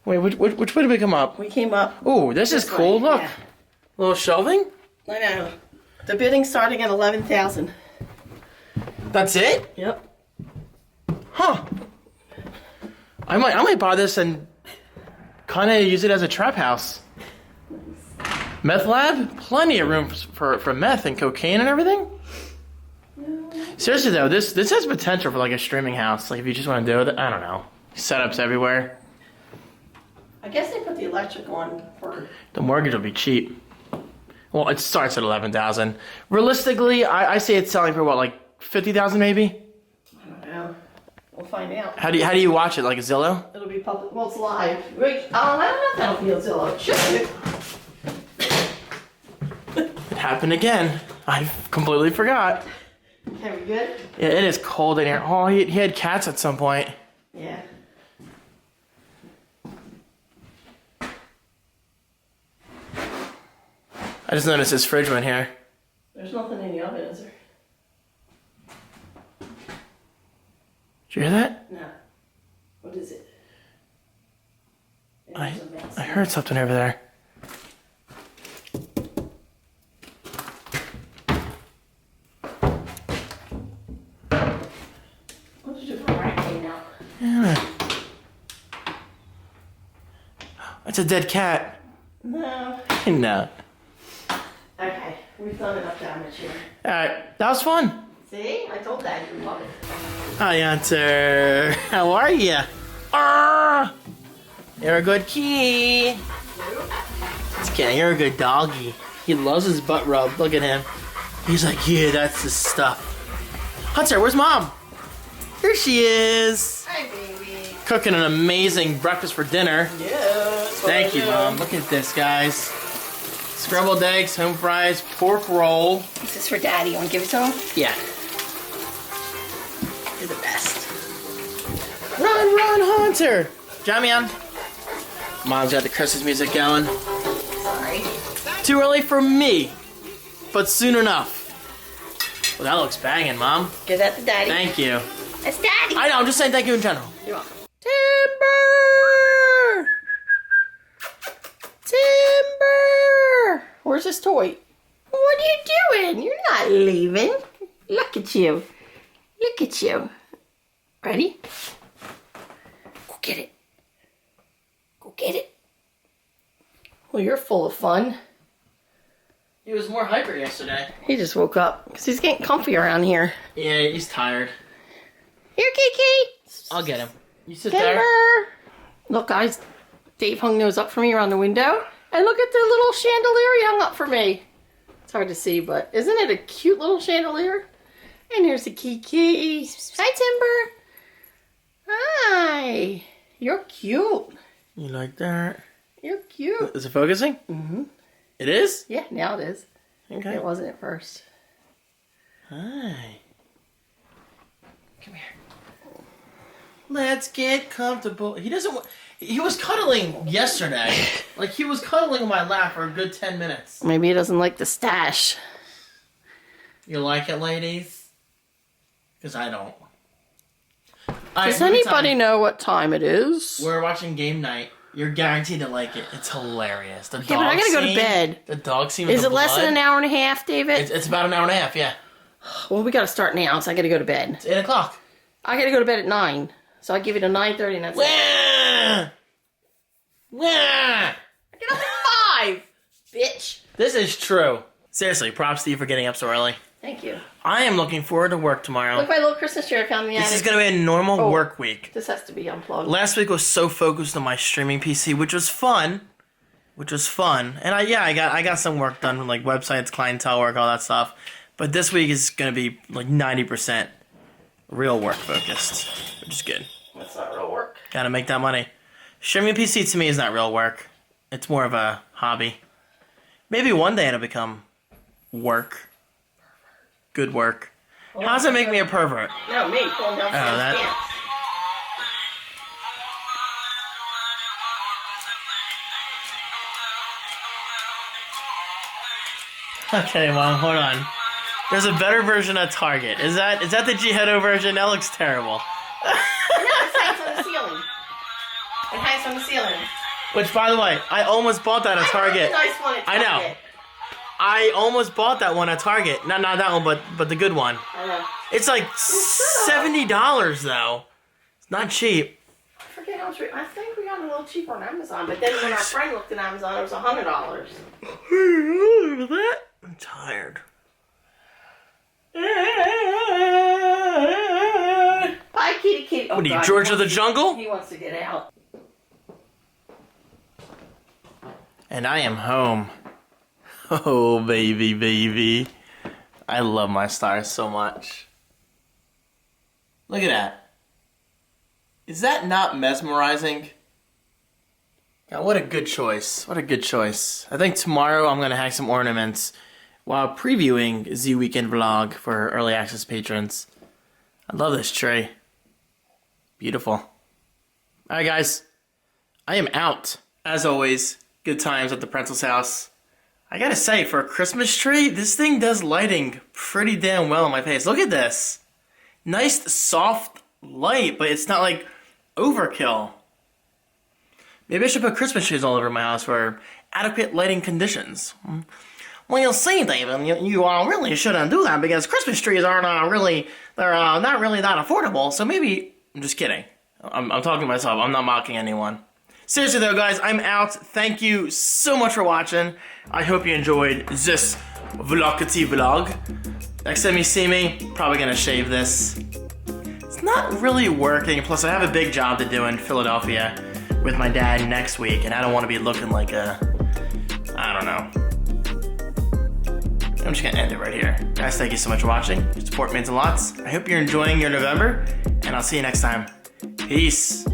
[SPEAKER 1] Wait, which way did we come up?
[SPEAKER 4] We came up.
[SPEAKER 1] Ooh, this is cool.
[SPEAKER 4] way,
[SPEAKER 1] Look.
[SPEAKER 4] yeah.
[SPEAKER 1] Little shelving.
[SPEAKER 4] I know. The bidding's starting at $11,000.
[SPEAKER 1] That's it?
[SPEAKER 4] Yep.
[SPEAKER 1] Huh. I might buy this and kind of use it as a trap house. Meth lab? Plenty of room for meth and cocaine and everything. Seriously though, this has potential for like a streaming house. Like if you just want to do it, I don't know. Setups everywhere.
[SPEAKER 4] I guess they put the electric on for.
[SPEAKER 1] The mortgage will be cheap. Well, it starts at $11,000. Realistically, I say it's selling for what, like $50,000 maybe?
[SPEAKER 4] I don't know. We'll find out.
[SPEAKER 1] How do you watch it? Like a Zillow?
[SPEAKER 4] It'll be public. Well, it's live. Wait, I don't know if that'll be a Zillow. It should be.
[SPEAKER 1] It happened again. I completely forgot.
[SPEAKER 4] Okay, we good?
[SPEAKER 1] Yeah, it is cold in here. Oh, he had cats at some point.
[SPEAKER 4] Yeah.
[SPEAKER 1] I just noticed his fridge went here.
[SPEAKER 4] There's nothing in the oven, is there?
[SPEAKER 1] Did you hear that?
[SPEAKER 4] No. What is it?
[SPEAKER 1] I heard something over there.
[SPEAKER 4] What did you put right now?
[SPEAKER 1] Yeah. It's a dead cat.
[SPEAKER 4] No.
[SPEAKER 1] No.
[SPEAKER 4] Okay, we've done enough damage here.
[SPEAKER 1] Alright, that was fun.
[SPEAKER 4] See? I told Dad you would love it.
[SPEAKER 1] Hi, Hunter. How are you? You're a good kitty. Just kidding, you're a good doggy. He loves his butt rub. Look at him. He's like, yeah, that's the stuff. Hunter, where's Mom? Here she is.
[SPEAKER 4] Hi, baby.
[SPEAKER 1] Cooking an amazing breakfast for dinner.
[SPEAKER 4] Yeah.
[SPEAKER 1] Thank you, Mom. Look at this, guys. Scrambled eggs, home fries, pork roll.
[SPEAKER 4] This is for Daddy. You want to give it to him?
[SPEAKER 1] Yeah.
[SPEAKER 4] You're the best.
[SPEAKER 1] Run, Hunter! Jammy on. Mom's got the Christmas music going.
[SPEAKER 4] Sorry.
[SPEAKER 1] Too early for me, but soon enough. Well, that looks banging, Mom.
[SPEAKER 4] Give that to Daddy.
[SPEAKER 1] Thank you.
[SPEAKER 4] It's Daddy.
[SPEAKER 1] I know, I'm just saying thank you in general.
[SPEAKER 4] You're welcome. Timber! Where's his toy? What are you doing? You're not leaving. Look at you. Look at you. Ready? Go get it. Go get it. Well, you're full of fun.
[SPEAKER 1] He was more hyper yesterday.
[SPEAKER 4] He just woke up because he's getting comfy around here.
[SPEAKER 1] Yeah, he's tired.
[SPEAKER 4] Here, Kiki.
[SPEAKER 1] I'll get him. You sit
[SPEAKER 4] Timber.
[SPEAKER 1] there.
[SPEAKER 4] Look, guys. Dave hung those up for me around the window. And look at the little chandelier he hung up for me. It's hard to see, but isn't it a cute little chandelier? And here's the Kiki. Hi, Timber. Hi. You're cute.
[SPEAKER 1] You like that?
[SPEAKER 4] You're cute.
[SPEAKER 1] Is it focusing? Mm-hmm. It is?
[SPEAKER 4] Yeah, now it is.
[SPEAKER 1] Okay.
[SPEAKER 4] It wasn't at first.
[SPEAKER 1] Hi. Come here. Let's get comfortable. He doesn't want... He was cuddling yesterday. Like, he was cuddling on my lap for a good 10 minutes.
[SPEAKER 4] Maybe he doesn't like the stash.
[SPEAKER 1] You like it, ladies? Because I don't.
[SPEAKER 4] Does anybody know what time it is?
[SPEAKER 1] We're watching game night. You're guaranteed to like it. It's hilarious. The
[SPEAKER 4] Yeah, but I gotta go to bed.
[SPEAKER 1] The dog scene with
[SPEAKER 4] Is
[SPEAKER 1] the
[SPEAKER 4] it less
[SPEAKER 1] blood.
[SPEAKER 4] than an hour and a half, David?
[SPEAKER 1] It's about an hour and a half, yeah.
[SPEAKER 4] Well, we gotta start now, so I gotta go to bed.
[SPEAKER 1] It's 8 o'clock.
[SPEAKER 4] I gotta go to bed at 9. So I give it a 9:30 and that's it.
[SPEAKER 1] Wah! Wah!
[SPEAKER 4] Get up at 5, bitch.
[SPEAKER 1] This is true. Seriously, props to you for getting up so early.
[SPEAKER 4] Thank you.
[SPEAKER 1] I am looking forward to work tomorrow.
[SPEAKER 4] Look, my little Christmas tree I found in the
[SPEAKER 1] This
[SPEAKER 4] attic.
[SPEAKER 1] is going to be a normal work week.
[SPEAKER 4] This has to be unplugged.
[SPEAKER 1] Last week was so focused on my streaming PC, which was fun. And I got some work done, like websites, clientele work, all that stuff. But this week is going to be like 90% real work focused, which is good.
[SPEAKER 4] That's not real work.
[SPEAKER 1] Got to make that money. Streaming PC to me is not real work. It's more of a hobby. Maybe one day it'll become work. Good work. How does it make me a pervert?
[SPEAKER 4] No, me pulling down Sam's
[SPEAKER 1] that-
[SPEAKER 4] pants.
[SPEAKER 1] Okay, well, hold on. There's a better version of Target. Is that the G-Heado version? That looks terrible.
[SPEAKER 4] No, it hangs on the ceiling. It hangs on the ceiling.
[SPEAKER 1] Which, by the way, I almost bought that at Target.
[SPEAKER 4] Nice one at
[SPEAKER 1] I know.
[SPEAKER 4] Target.
[SPEAKER 1] I almost bought that one at Target. Not that one, but the good one.
[SPEAKER 4] I know.
[SPEAKER 1] It's like $70 though. It's not cheap.
[SPEAKER 4] I forget how much I think we got it a little cheaper on Amazon, but then when our friend looked at Amazon, it was $100.
[SPEAKER 1] Look at that. I'm tired.
[SPEAKER 4] Bye, kitty, kitty. Oh,
[SPEAKER 1] What are you,
[SPEAKER 4] God,
[SPEAKER 1] George
[SPEAKER 4] he
[SPEAKER 1] of the
[SPEAKER 4] wants
[SPEAKER 1] Jungle?
[SPEAKER 4] He wants to get out.
[SPEAKER 1] And I am home. Oh, baby, baby. I love my stars so much. Look at that. Is that not mesmerizing? God, what a good choice. What a good choice. I think tomorrow I'm going to hang some ornaments while previewing Z Weekend Vlog for early access patrons. I love this tree. Beautiful. Alright guys, I am out. As always, good times at the Prenzel's house. I gotta say, for a Christmas tree, this thing does lighting pretty damn well on my face. Look at this. Nice, soft light, but it's not like overkill. Maybe I should put Christmas trees all over my house for adequate lighting conditions. Well, you'll see, David, you really shouldn't do that because Christmas trees aren't not really that affordable. So maybe, I'm just kidding. I'm talking to myself. I'm not mocking anyone. Seriously though, guys, I'm out. Thank you so much for watching. I hope you enjoyed this vlog. Next time you see me, probably gonna shave this. It's not really working. Plus, I have a big job to do in Philadelphia with my dad next week, and I don't want to be looking like a, I don't know. I'm just gonna end it right here. Guys, thank you so much for watching. Your support means a lot. I hope you're enjoying your November, and I'll see you next time. Peace.